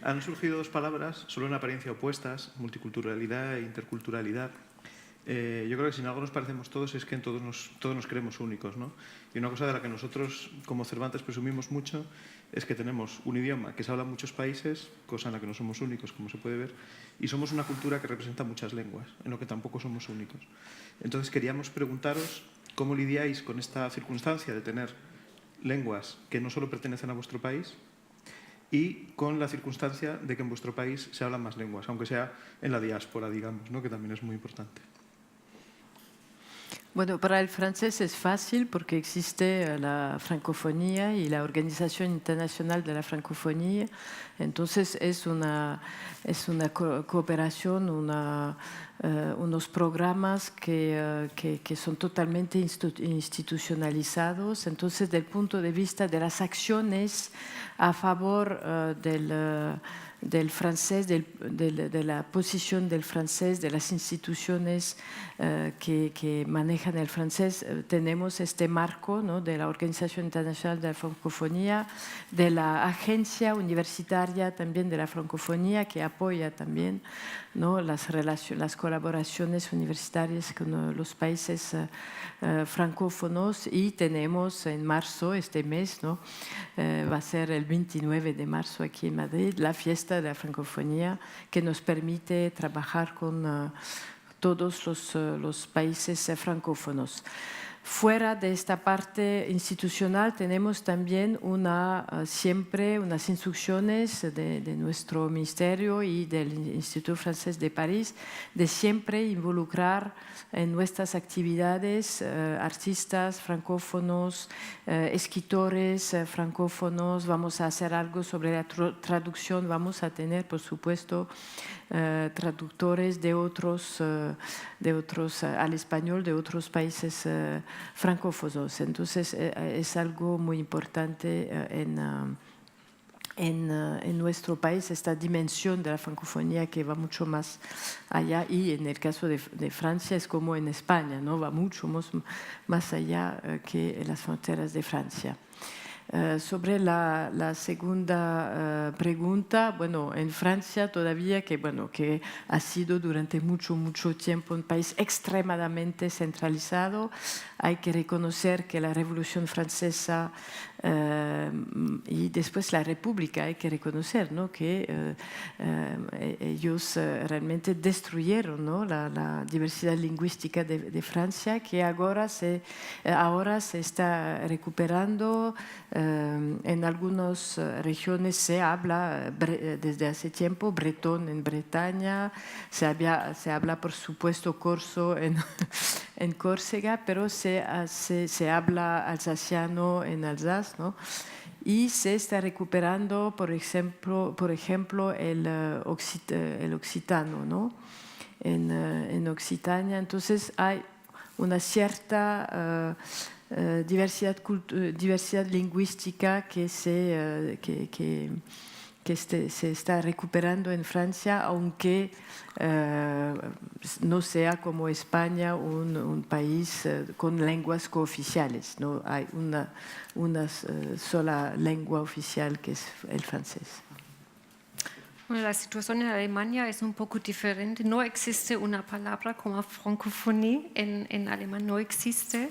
Han surgido dos palabras, solo en apariencia opuestas, multiculturalidad e interculturalidad. Yo creo que si en algo nos parecemos todos es que en todos nos creemos únicos, ¿no? Y una cosa de la que nosotros, como Cervantes, presumimos mucho es que tenemos un idioma que se habla en muchos países, cosa en la que no somos únicos, como se puede ver, y somos una cultura que representa muchas lenguas, en lo que tampoco somos únicos. Entonces queríamos preguntaros cómo lidiáis con esta circunstancia de tener lenguas que no solo pertenecen a vuestro país y con la circunstancia de que en vuestro país se hablan más lenguas, aunque sea en la diáspora, digamos, ¿no?, que también es muy importante. Bueno, para el francés es fácil porque existe la francofonía y la Organización Internacional de la Francofonía. Entonces es una cooperación, unos programas que son totalmente institucionalizados. Entonces, desde el punto de vista de las acciones a favor del francés, de la posición del francés, de las instituciones que manejan el francés, tenemos este marco, ¿no?, de la Organización Internacional de la Francofonía, de la Agencia Universitaria también de la Francofonía, que apoya también, ¿no?, las colaboraciones universitarias con los países francófonos. Y tenemos en marzo, este mes, ¿no?, va a ser el 29 de marzo aquí en Madrid, la fiesta de la francofonía, que nos permite trabajar con todos los países francófonos. Fuera de esta parte institucional tenemos también siempre unas instrucciones de nuestro ministerio y del Instituto Francés de París de siempre involucrar en nuestras actividades artistas francófonos, escritores francófonos. Vamos a hacer algo sobre la traducción, vamos a tener, por supuesto, traductores de otros al español de otros países francófonos. Entonces es algo muy importante en nuestro país, esta dimensión de la francofonía que va mucho más allá, y en el caso de Francia es como en España, ¿no?, va mucho más allá que las fronteras de Francia. Sobre la segunda pregunta, bueno, en Francia todavía, que ha sido durante mucho tiempo un país extremadamente centralizado, hay que reconocer que la Revolución Francesa y después la República, hay que reconocer, ¿no?, que ellos realmente destruyeron, ¿no?, la diversidad lingüística de Francia, que ahora se está recuperando. En algunas regiones se habla desde hace tiempo bretón en Bretaña, se habla por supuesto corso en Córcega, pero se habla alsaciano en Alsace, ¿no? y se está recuperando, por ejemplo el occitano, ¿no? En Occitania. Entonces hay una cierta diversidad lingüística que se está recuperando en Francia, aunque no sea como España un país con lenguas cooficiales. No hay una sola lengua oficial que es el francés. Bueno, la situación en Alemania es un poco diferente. No existe una palabra como francofonía en alemán, no existe,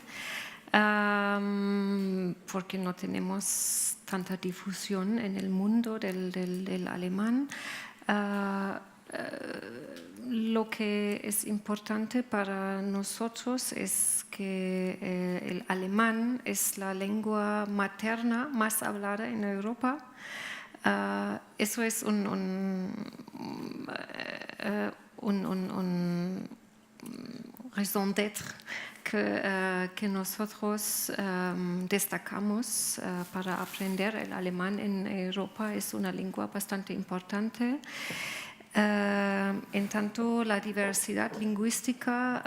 porque no tenemos tanta difusión en el mundo del alemán. Lo que es importante para nosotros es que el alemán es la lengua materna más hablada en Europa. Eso es un raison d'être que nosotros destacamos para aprender el alemán en Europa. Es una lengua bastante importante. En tanto, la diversidad lingüística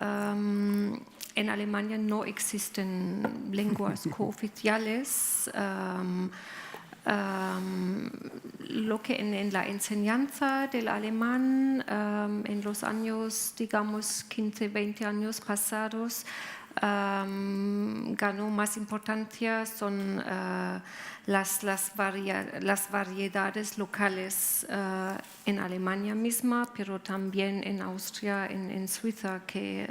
en Alemania no existen lenguas cooficiales. Lo que en la enseñanza del alemán en los años, digamos, 15, 20 años pasados, ganó más importancia son las variedades locales en Alemania misma, pero también en Austria, en Suiza, que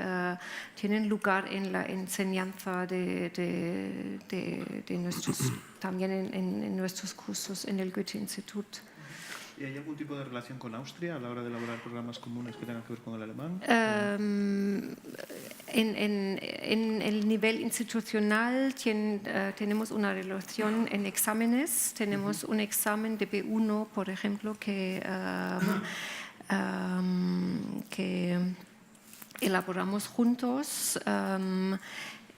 tienen lugar en la enseñanza de nuestros, también en nuestros cursos en el Goethe-Institut. ¿Y hay algún tipo de relación con Austria a la hora de elaborar programas comunes que tengan que ver con el alemán? En el nivel institucional tenemos una relación en exámenes. Tenemos un examen de B1, por ejemplo, que elaboramos juntos.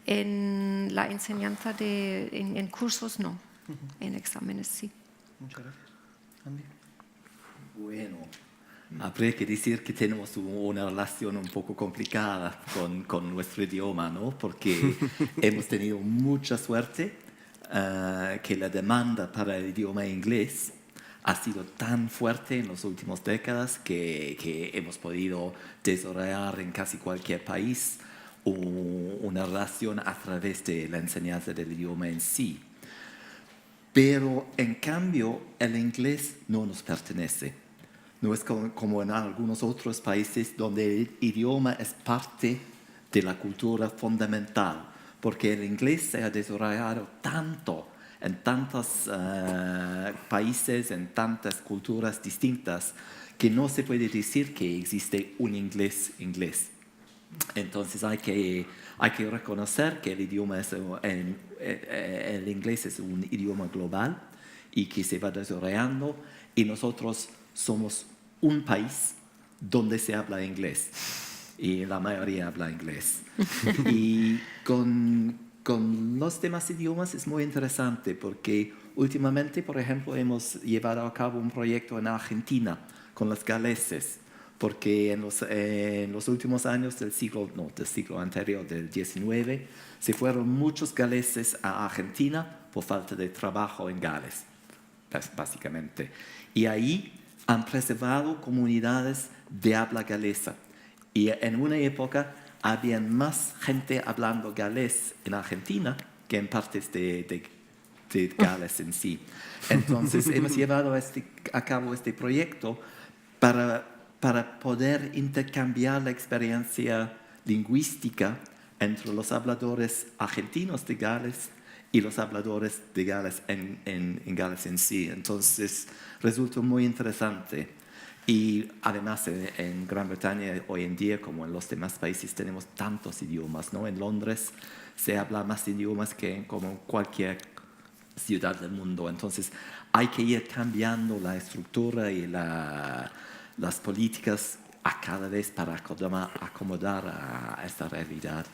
En la enseñanza en cursos no, en exámenes sí. Muchas gracias. Andy. Bueno, habría que decir que tenemos una relación un poco complicada con nuestro idioma, ¿no? Porque hemos tenido mucha suerte que la demanda para el idioma inglés ha sido tan fuerte en las últimas décadas que hemos podido desarrollar en casi cualquier país una relación a través de la enseñanza del idioma en sí. Pero en cambio el inglés no nos pertenece. No es como en algunos otros países donde el idioma es parte de la cultura fundamental, porque el inglés se ha desarrollado tanto en tantos países, en tantas culturas distintas, que no se puede decir que existe un inglés. Entonces hay que reconocer que el inglés es un idioma global y que se va desarrollando, y nosotros somos un país donde se habla inglés y la mayoría habla inglés. Y con los demás idiomas es muy interesante porque últimamente, por ejemplo, hemos llevado a cabo un proyecto en Argentina con los galeses, porque en los últimos años del siglo anterior, del XIX, se fueron muchos galeses a Argentina por falta de trabajo en Gales, básicamente. Y ahí han preservado comunidades de habla galesa. Y en una época había más gente hablando galés en Argentina que en partes de Gales en sí. Entonces hemos llevado a cabo este proyecto para poder intercambiar la experiencia lingüística entre los habladores argentinos de Gales y los habladores de Gales en Gales en sí. Entonces resultó muy interesante. Y además en Gran Bretaña hoy en día, como en los demás países, tenemos tantos idiomas, ¿no? En Londres se habla más idiomas que como cualquier ciudad del mundo. Entonces hay que ir cambiando la estructura y las políticas a cada vez para acomodar a esta realidad.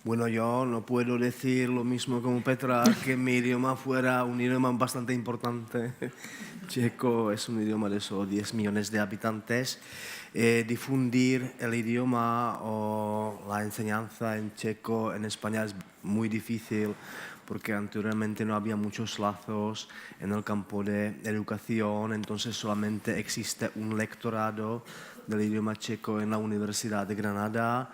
Bueno, yo no puedo decir lo mismo como Petra, que mi idioma fuera un idioma bastante importante. Checo es un idioma de solo 10 millones de habitantes. Difundir el idioma o la enseñanza en checo en España es muy difícil porque anteriormente no había muchos lazos en el campo de educación, entonces solamente existe un lectorado del idioma checo en la Universidad de Granada.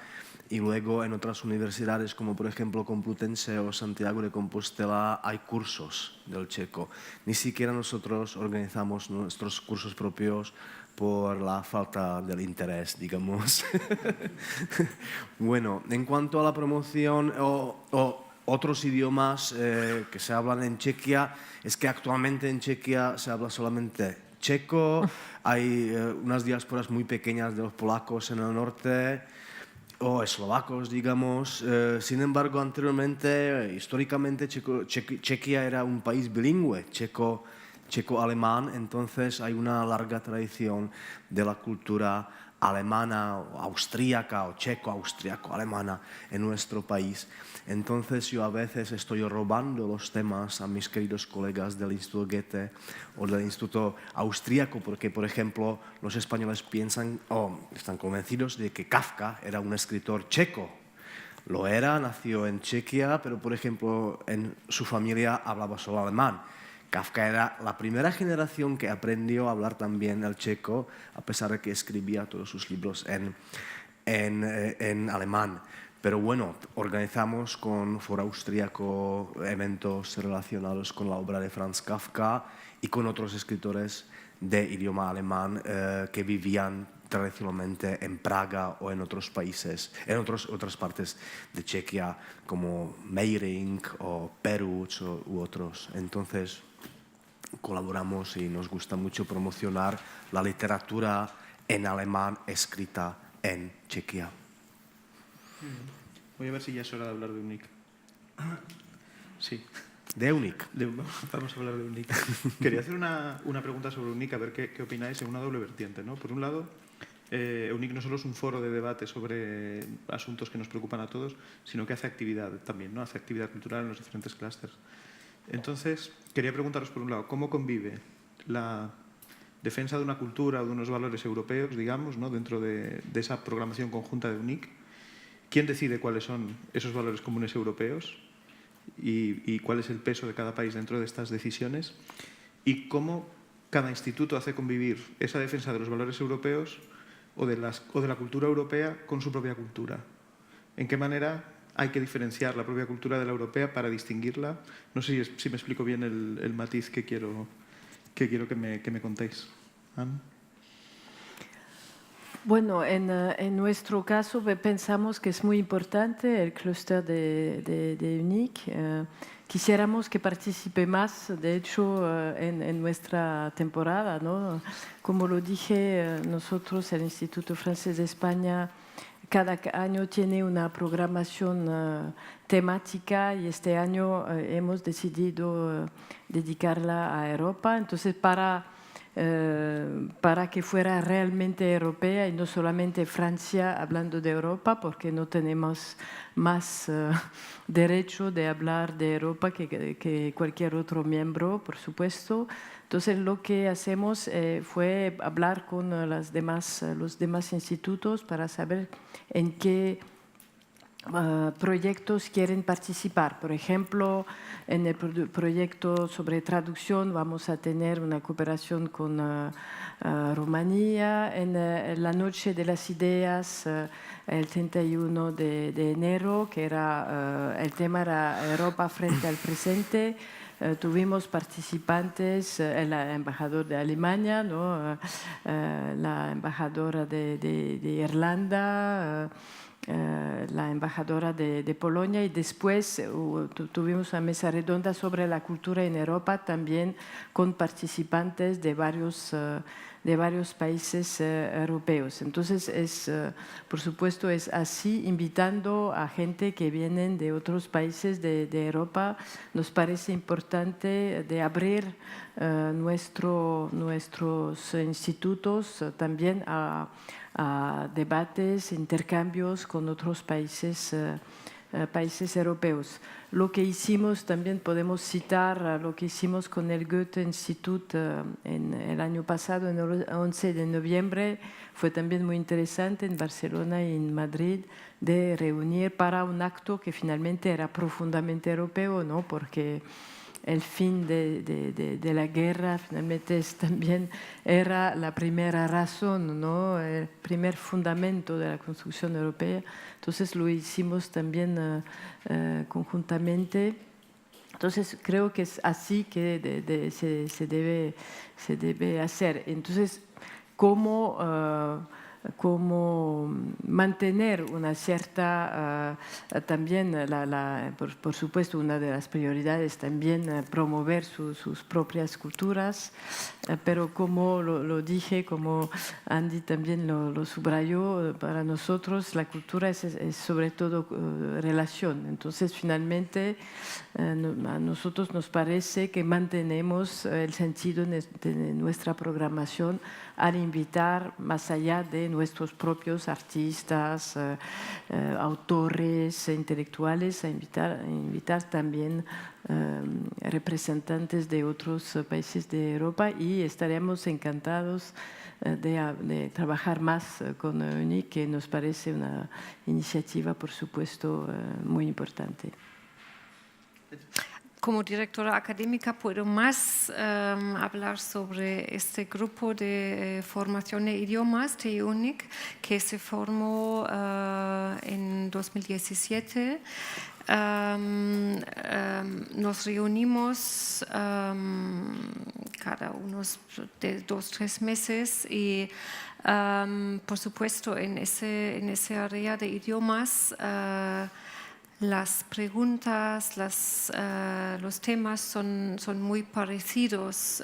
Y luego en otras universidades, como por ejemplo Complutense o Santiago de Compostela, hay cursos del checo. Ni siquiera nosotros organizamos nuestros cursos propios por la falta del interés, digamos. Bueno, en cuanto a la promoción o otros idiomas que se hablan en Chequia, es que actualmente en Chequia se habla solamente checo, hay unas diásporas muy pequeñas de los polacos en el norte, o eslovacos, digamos. Sin embargo, anteriormente, históricamente, Chequia era un país bilingüe, checo-alemán, entonces hay una larga tradición de la cultura alemana, o austríaca, o checo-austriaco-alemana en nuestro país. Entonces yo a veces estoy robando los temas a mis queridos colegas del Instituto Goethe o del Instituto Austríaco, porque, por ejemplo, los españoles piensan o están convencidos de que Kafka era un escritor checo. Lo era, nació en Chequia, pero, por ejemplo, en su familia hablaba solo alemán. Kafka era la primera generación que aprendió a hablar también el checo, a pesar de que escribía todos sus libros en alemán. Pero bueno, organizamos con Foro Austríaco eventos relacionados con la obra de Franz Kafka y con otros escritores de idioma alemán que vivían tradicionalmente en Praga o en otros países, en otras partes de Chequia, como Meyrink o Peruč u otros. Entonces, colaboramos y nos gusta mucho promocionar la literatura en alemán escrita en Chequia. Voy a ver si ya es hora de hablar de UNIC. Sí. De UNIC. Vamos a hablar de UNIC. Quería hacer una pregunta sobre UNIC, a ver qué opináis en una doble vertiente, ¿no? Por un lado, UNIC no solo es un foro de debate sobre asuntos que nos preocupan a todos, sino que hace actividad también, ¿no? Hace actividad cultural en los diferentes clústeres. Entonces, quería preguntaros, por un lado, ¿cómo convive la defensa de una cultura o de unos valores europeos, digamos, ¿no? Dentro de esa programación conjunta de UNIC? ¿Quién decide cuáles son esos valores comunes europeos y cuál es el peso de cada país dentro de estas decisiones? ¿Y cómo cada instituto hace convivir esa defensa de los valores europeos o de la cultura europea con su propia cultura? ¿En qué manera hay que diferenciar la propia cultura de la europea para distinguirla? No sé si me explico bien el matiz que quiero que me contéis. ¿Anne? Bueno, en nuestro caso pensamos que es muy importante el clúster de UNIC. Quisiéramos que participe más, de hecho, en nuestra temporada, ¿no? Como lo dije, nosotros, el Instituto Francés de España, cada año tiene una programación temática y este año hemos decidido dedicarla a Europa. Entonces, para que fuera realmente europea y no solamente Francia hablando de Europa, porque no tenemos más derecho de hablar de Europa que cualquier otro miembro, por supuesto. Entonces lo que hacemos fue hablar con los demás institutos para saber en qué proyectos quieren participar. Por ejemplo, en el proyecto sobre traducción vamos a tener una cooperación con Rumanía. En la Noche de las Ideas, el 31 de enero, que era el tema era Europa frente al presente. Tuvimos participantes, el embajador de Alemania, ¿no? La embajadora de Irlanda, la embajadora de Polonia, y después tuvimos una mesa redonda sobre la cultura en Europa, también con participantes de varios países europeos. Entonces, por supuesto, es así, invitando a gente que vienen de otros países de Europa. Nos parece importante de abrir nuestros institutos también a debates, intercambios con otros países países europeos. Lo que hicimos, también podemos citar lo que hicimos con el Goethe Institut en el año pasado, en el 11 de noviembre, fue también muy interesante en Barcelona y en Madrid, de reunir para un acto que finalmente era profundamente europeo, ¿no? Porque el fin de la guerra finalmente también era la primera razón, ¿no? El primer fundamento de la construcción europea. Entonces lo hicimos también conjuntamente. Entonces creo que es así que se debe hacer. Entonces, ¿cómo mantener una cierta, también, por supuesto, una de las prioridades también promover sus propias culturas, pero como lo dije, como Andy también lo subrayó, para nosotros la cultura es sobre todo relación. Entonces, finalmente, a nosotros nos parece que mantenemos el sentido de nuestra programación al invitar más allá de nuestros propios artistas, autores, intelectuales, a invitar también representantes de otros países de Europa, y estaremos encantados de trabajar más con UNIC, que nos parece una iniciativa, por supuesto, muy importante. Como directora académica puedo más hablar sobre este grupo de formación de idiomas de UNIC, que se formó en 2017. Nos reunimos cada unos de 2-3 meses y por supuesto en ese área de idiomas las preguntas, los temas son muy parecidos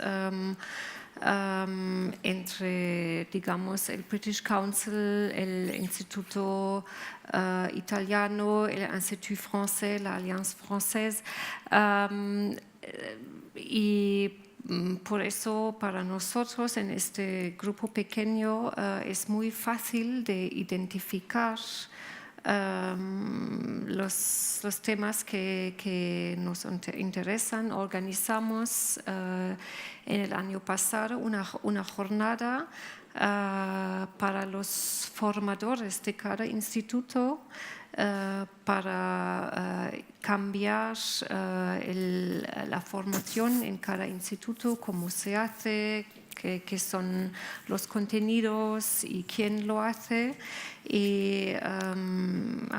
entre, digamos, el British Council, el Instituto Italiano, el Institut Français, la Alliance Française. Y por eso para nosotros en este grupo pequeño es muy fácil de identificar los temas que nos interesan. Organizamos en el año pasado una jornada para los formadores de cada instituto para cambiar la formación en cada instituto, cómo se hace, qué son los contenidos y quién lo hace. Y a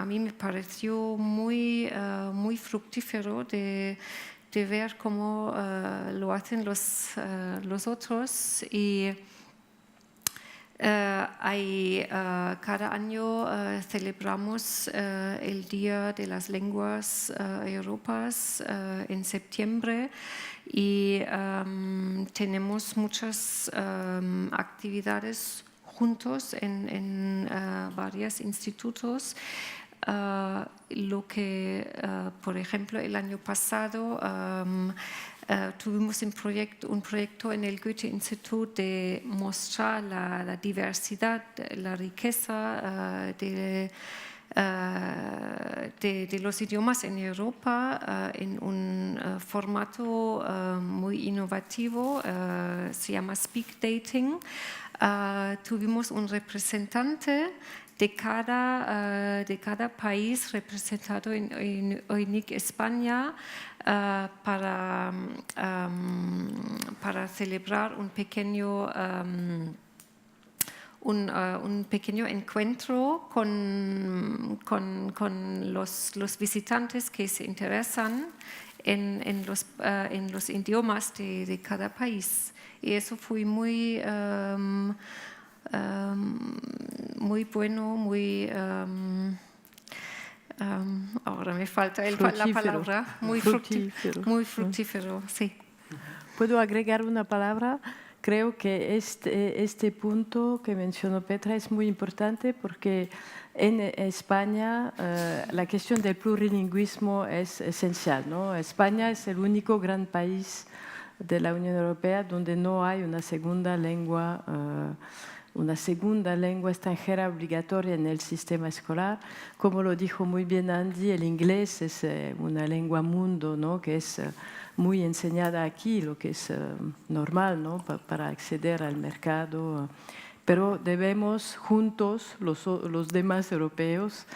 mí me pareció muy fructífero de ver cómo lo hacen los otros. Y cada año celebramos el Día de las Lenguas Europeas en septiembre, y tenemos muchas actividades juntos en varios institutos. Lo que, por ejemplo, el año pasado tuvimos un proyecto en el Goethe Institut de mostrar la diversidad, la riqueza de los idiomas en Europa en un formato muy innovativo, se llama Speak Dating. Tuvimos un representante de cada país representado en UNIC España para celebrar un pequeño encuentro con los visitantes que se interesan en los idiomas de cada país. Y eso fue muy bueno, ahora me falta la palabra, muy fructífero, sí. ¿Puedo agregar una palabra? Creo que este punto que mencionó Petra es muy importante, porque en España la cuestión del plurilingüismo es esencial, ¿no? España es el único gran país de la Unión Europea donde no hay una segunda lengua extranjera obligatoria en el sistema escolar. Como lo dijo muy bien Andy, el inglés es una lengua mundo, ¿no? Que es muy enseñada aquí, lo que es normal, ¿no? Para acceder al mercado. Pero debemos juntos, los demás europeos,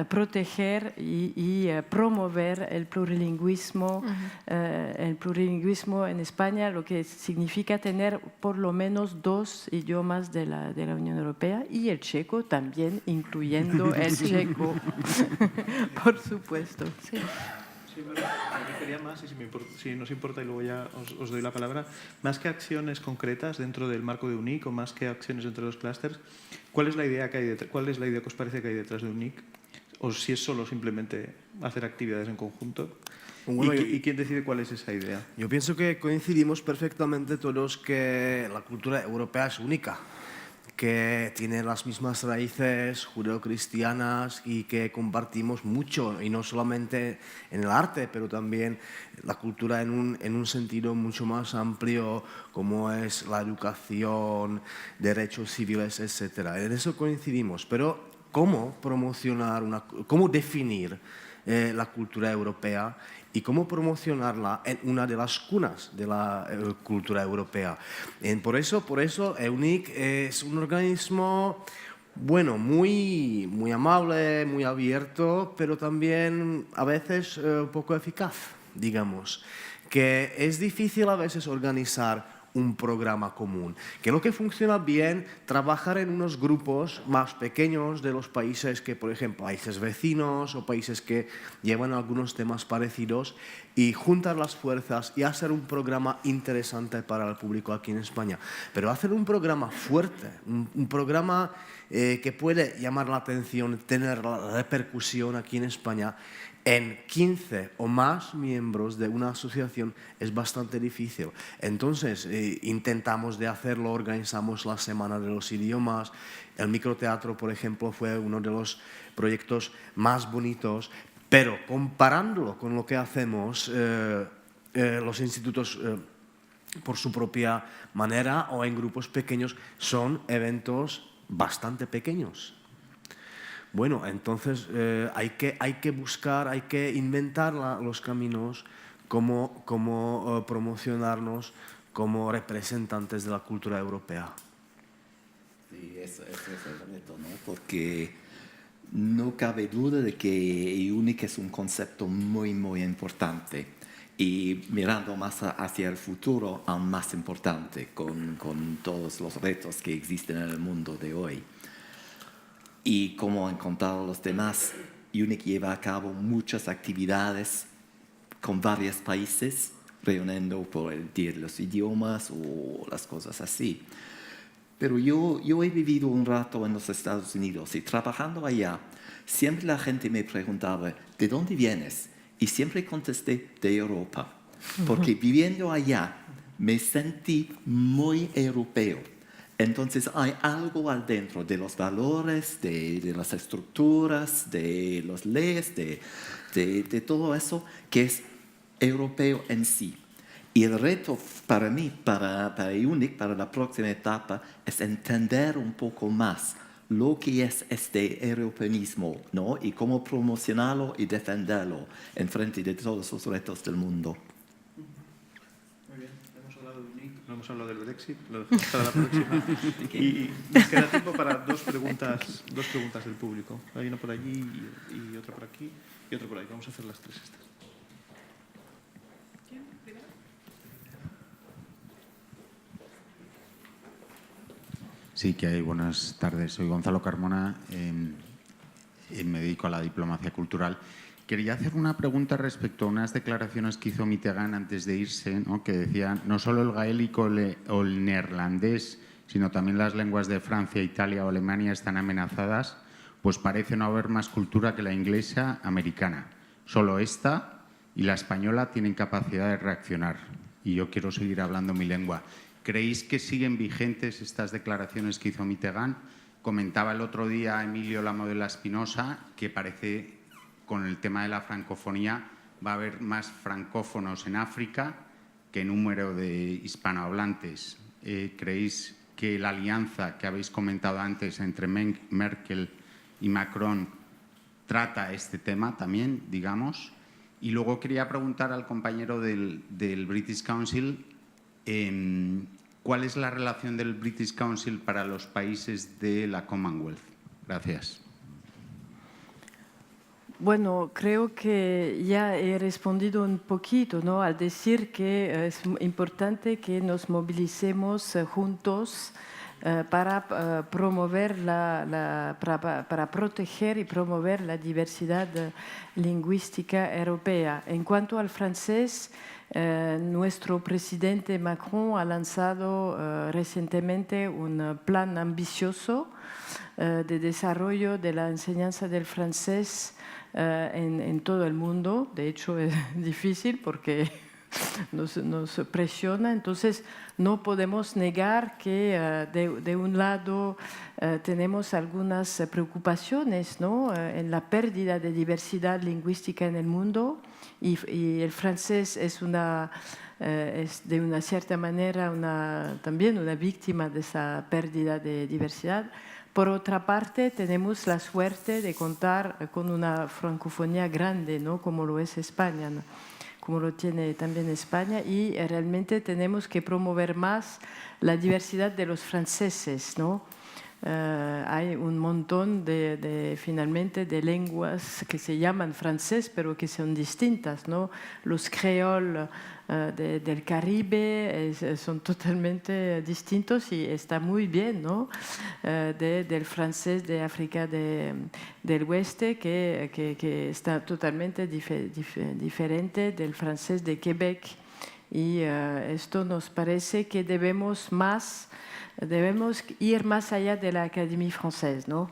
proteger y promover el plurilingüismo en España, lo que significa tener por lo menos 2 idiomas de la Unión Europea y el checo también, incluyendo el checo, por supuesto. Sí. Sí, bueno, me refería más, y si nos importa y luego ya os doy la palabra, más que acciones concretas dentro del marco de UNIC o más que acciones entre los clústeres, ¿cuál es la idea que hay detrás? ¿Cuál es la idea que os parece que hay detrás de UNIC? O si es solo simplemente hacer actividades en conjunto. Bueno, ¿Y quién decide cuál es esa idea? Yo pienso que coincidimos perfectamente todos que la cultura europea es única, que tiene las mismas raíces judeocristianas y que compartimos mucho, y no solamente en el arte, pero también la cultura en un sentido mucho más amplio, como es la educación, derechos civiles, etc. En eso coincidimos, pero ¿cómo promocionar, cómo definir la cultura europea y cómo promocionarla en una de las cunas de la cultura europea? Por eso EUNIC es un organismo, bueno, muy amable, muy abierto, pero también a veces poco eficaz, digamos, que es difícil a veces organizar un programa común. Que lo que funciona bien, trabajar en unos grupos más pequeños de los países que, por ejemplo, países vecinos o países que llevan algunos temas parecidos, y juntar las fuerzas y hacer un programa interesante para el público aquí en España. Pero hacer un programa fuerte, un programa que puede llamar la atención, tener la repercusión aquí en España, en 15 o más miembros de una asociación es bastante difícil. Entonces, intentamos de hacerlo, organizamos la Semana de los Idiomas. El microteatro, por ejemplo, fue uno de los proyectos más bonitos, pero comparándolo con lo que hacemos los institutos por su propia manera o en grupos pequeños, son eventos bastante pequeños. Bueno, entonces hay que buscar, hay que inventar los caminos, cómo promocionarnos como representantes de la cultura europea. Sí, eso es el reto, ¿no? Porque no cabe duda de que EUNIC es un concepto muy, muy importante. Y mirando más hacia el futuro, aún más importante, con todos los retos que existen en el mundo de hoy. Y como han contado los demás, EUNIC lleva a cabo muchas actividades con varios países, reuniendo por el Día de los Idiomas o las cosas así. Pero yo he vivido un rato en los Estados Unidos y trabajando allá, siempre la gente me preguntaba, ¿de dónde vienes? Y siempre contesté, de Europa. Porque viviendo allá me sentí muy europeo. Entonces hay algo adentro de los valores, de las estructuras, de las leyes, de todo eso que es europeo en sí. Y el reto para mí, para EUNIC, para la próxima etapa, es entender un poco más lo que es este europeísmo, ¿no? Y cómo promocionarlo y defenderlo en frente de todos los retos del mundo. Muy bien, hemos hablado de UNIC, no hemos hablado del Brexit, lo dejamos para la próxima. Y nos queda tiempo para dos preguntas del público. Hay una por allí y otra por aquí y otra por ahí. Vamos a hacer las tres estas. Sí, que hay. Buenas tardes. Soy Gonzalo Carmona, me dedico a la diplomacia cultural. Quería hacer una pregunta respecto a unas declaraciones que hizo Mitterrand antes de irse, ¿no? Que decía no solo el gaélico o el neerlandés, sino también las lenguas de Francia, Italia o Alemania están amenazadas, pues parece no haber más cultura que la inglesa americana. Solo esta y la española tienen capacidad de reaccionar. Y yo quiero seguir hablando mi lengua. ¿Creéis que siguen vigentes estas declaraciones que hizo Mitterrand? Comentaba el otro día Emilio Lamodela Espinosa que parece, con el tema de la francofonía, va a haber más francófonos en África qué número de hispanohablantes creéis que la alianza que habéis comentado antes entre Merkel y Macron trata este tema también, digamos. Y luego quería preguntar al compañero del British Council cuál es la relación del British Council para los países de la Commonwealth. Gracias. Bueno, creo que ya he respondido un poquito, ¿no? Al decir que es importante que nos movilicemos juntos para promover para proteger y promover la diversidad lingüística europea. En cuanto al francés, nuestro presidente Macron ha lanzado recientemente un plan ambicioso de desarrollo de la enseñanza del francés en todo el mundo. De hecho, es difícil porque nos presiona. Entonces, no podemos negar que de un lado tenemos algunas preocupaciones, ¿no? En la pérdida de diversidad lingüística en el mundo, y el francés es de una cierta manera también una víctima de esa pérdida de diversidad. Por otra parte, tenemos la suerte de contar con una francofonía grande, ¿no? Como lo es España, ¿no? Como lo tiene también España, y realmente tenemos que promover más la diversidad de los franceses, ¿no? Hay un montón finalmente de lenguas que se llaman francés, pero que son distintas, ¿no? Los creoles del Caribe son totalmente distintos y está muy bien, ¿no? Del francés de África del Oeste, que está totalmente diferente del francés de Quebec. Y esto nos parece que debemos ir más allá de la Académie Française, ¿no?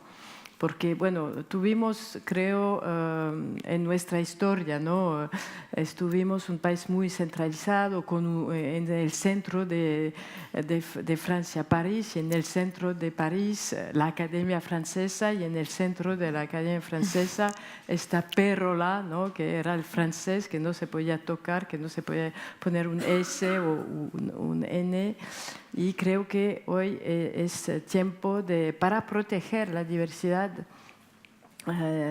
Porque, bueno, tuvimos, creo, en nuestra historia, ¿no? Estuvimos un país muy centralizado, en el centro de Francia, París, y en el centro de París, la Academia Francesa, y en el centro de la Academia Francesa está Pérola, ¿no? Que era el francés, que no se podía tocar, que no se podía poner un S o un N. Y creo que hoy es tiempo para proteger la diversidad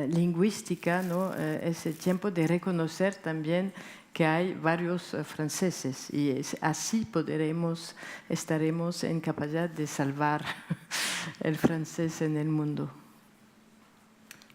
lingüística, ¿no? Es el tiempo de reconocer también que hay varios franceses, y así estaremos en capacidad de salvar el francés en el mundo.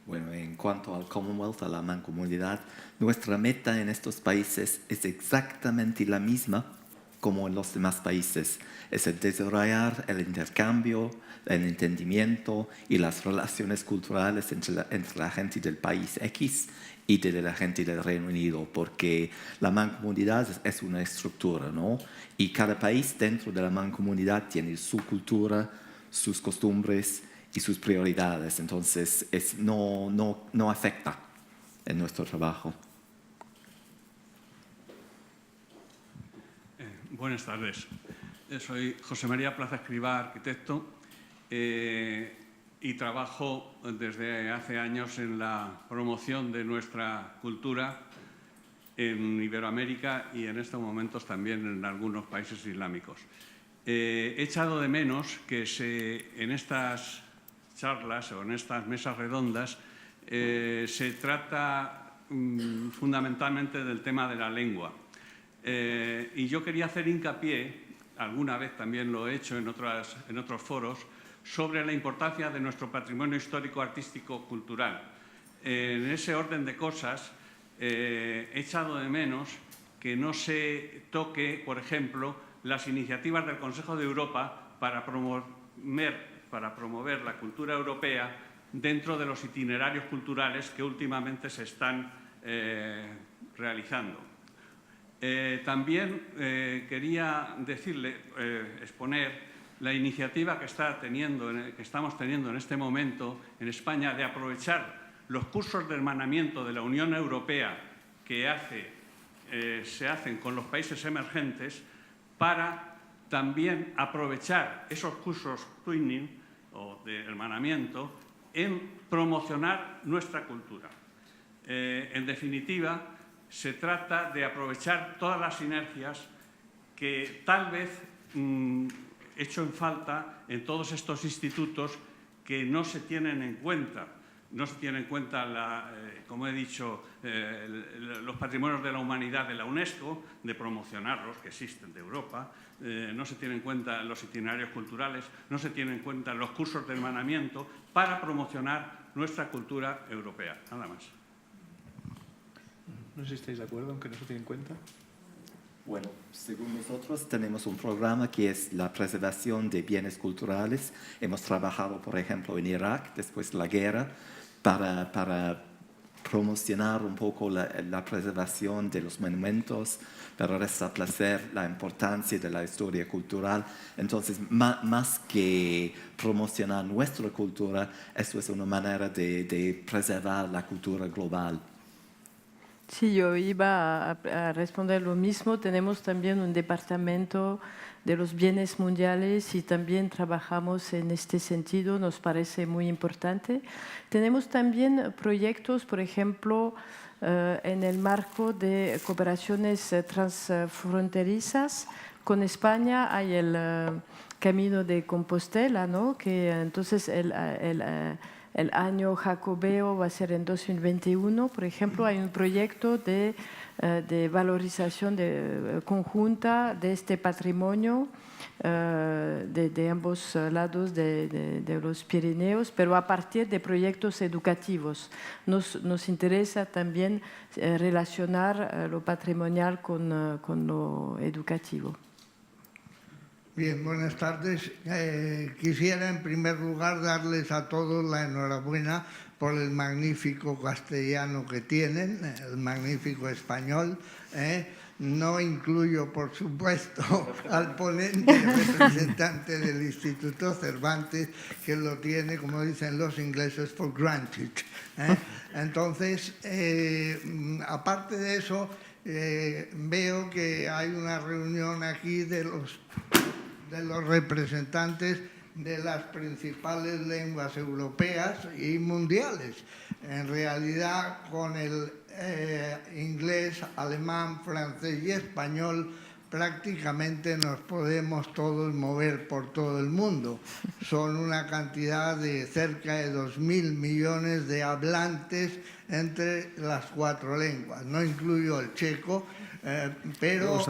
Bueno, en cuanto al Commonwealth, a la mancomunidad, nuestra meta en estos países es exactamente la misma como en los demás países. Es el desarrollar el intercambio, el entendimiento y las relaciones culturales entre la gente del país X y de la gente del Reino Unido, porque la mancomunidad es una estructura, ¿no? Y cada país dentro de la mancomunidad tiene su cultura, sus costumbres y sus prioridades. Entonces, no afecta en nuestro trabajo. Buenas tardes. Soy José María Plaza Escrivá, arquitecto, y trabajo desde hace años en la promoción de nuestra cultura en Iberoamérica y en estos momentos también en algunos países islámicos. He echado de menos que en estas charlas o en estas mesas redondas se trata fundamentalmente del tema de la lengua. Y yo quería hacer hincapié, alguna vez también lo he hecho en otros foros, sobre la importancia de nuestro patrimonio histórico, artístico, cultural. En ese orden de cosas, he echado de menos que no se toque, por ejemplo, las iniciativas del Consejo de Europa para promover la cultura europea dentro de los itinerarios culturales que últimamente se están realizando. También quería exponer la iniciativa que estamos teniendo en este momento en España de aprovechar los cursos de hermanamiento de la Unión Europea que se hacen con los países emergentes para también aprovechar esos cursos twinning o de hermanamiento en promocionar nuestra cultura. En definitiva, se trata de aprovechar todas las sinergias que tal vez echo en falta en todos estos institutos que no se tienen en cuenta. No se tienen en cuenta, como he dicho, los patrimonios de la humanidad de la UNESCO, de promocionarlos, que existen de Europa. No se tienen en cuenta los itinerarios culturales, no se tienen en cuenta los cursos de hermanamiento para promocionar nuestra cultura europea. Nada más. No sé si estáis de acuerdo, aunque no se tiene en cuenta. Bueno, según nosotros tenemos un programa que es la preservación de bienes culturales. Hemos trabajado, por ejemplo, en Irak, después de la guerra, para promocionar un poco la preservación de los monumentos, para restablecer la importancia de la historia cultural. Entonces, más que promocionar nuestra cultura, eso es una manera de preservar la cultura global. Sí, yo iba a responder lo mismo. Tenemos también un departamento de los bienes mundiales y también trabajamos en este sentido, nos parece muy importante. Tenemos también proyectos, por ejemplo, en el marco de cooperaciones transfronterizas. Con España hay el Camino de Compostela, ¿no? Que entonces el año jacobeo va a ser en 2021. Por ejemplo, hay un proyecto de valorización conjunta de este patrimonio de ambos lados de los Pirineos, pero a partir de proyectos educativos. Nos interesa también relacionar lo patrimonial con lo educativo. Bien, buenas tardes. Quisiera en primer lugar darles a todos la enhorabuena por el magnífico castellano que tienen, el magnífico español. No incluyo, por supuesto, al ponente representante del Instituto Cervantes, que lo tiene, como dicen los ingleses, for granted. Entonces, aparte de eso, veo que hay una reunión aquí de los representantes de las principales lenguas europeas y mundiales. En realidad, con el inglés, alemán, francés y español, prácticamente nos podemos todos mover por todo el mundo. Son una cantidad de cerca de 2.000 millones de hablantes entre las 4 lenguas. No incluyo el checo, pero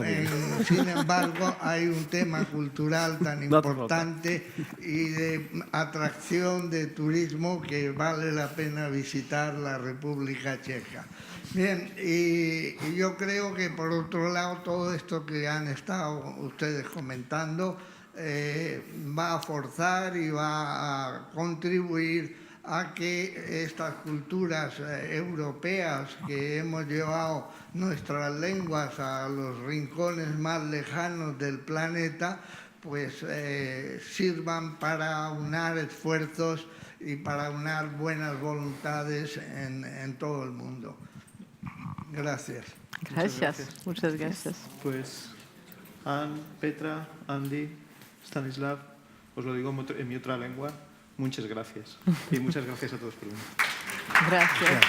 sin embargo hay un tema cultural tan importante y de atracción de turismo que vale la pena visitar la República Checa. Bien, y yo creo que por otro lado todo esto que han estado ustedes comentando va a forzar y va a contribuir a que estas culturas europeas que hemos llevado nuestras lenguas a los rincones más lejanos del planeta, pues sirvan para unar esfuerzos y para unar buenas voluntades en todo el mundo. Gracias. Muchas gracias. Pues Anne, Petra, Andy, Stanislav, os lo digo en mi otra lengua, muchas gracias. Y muchas gracias a todos por venir. Gracias.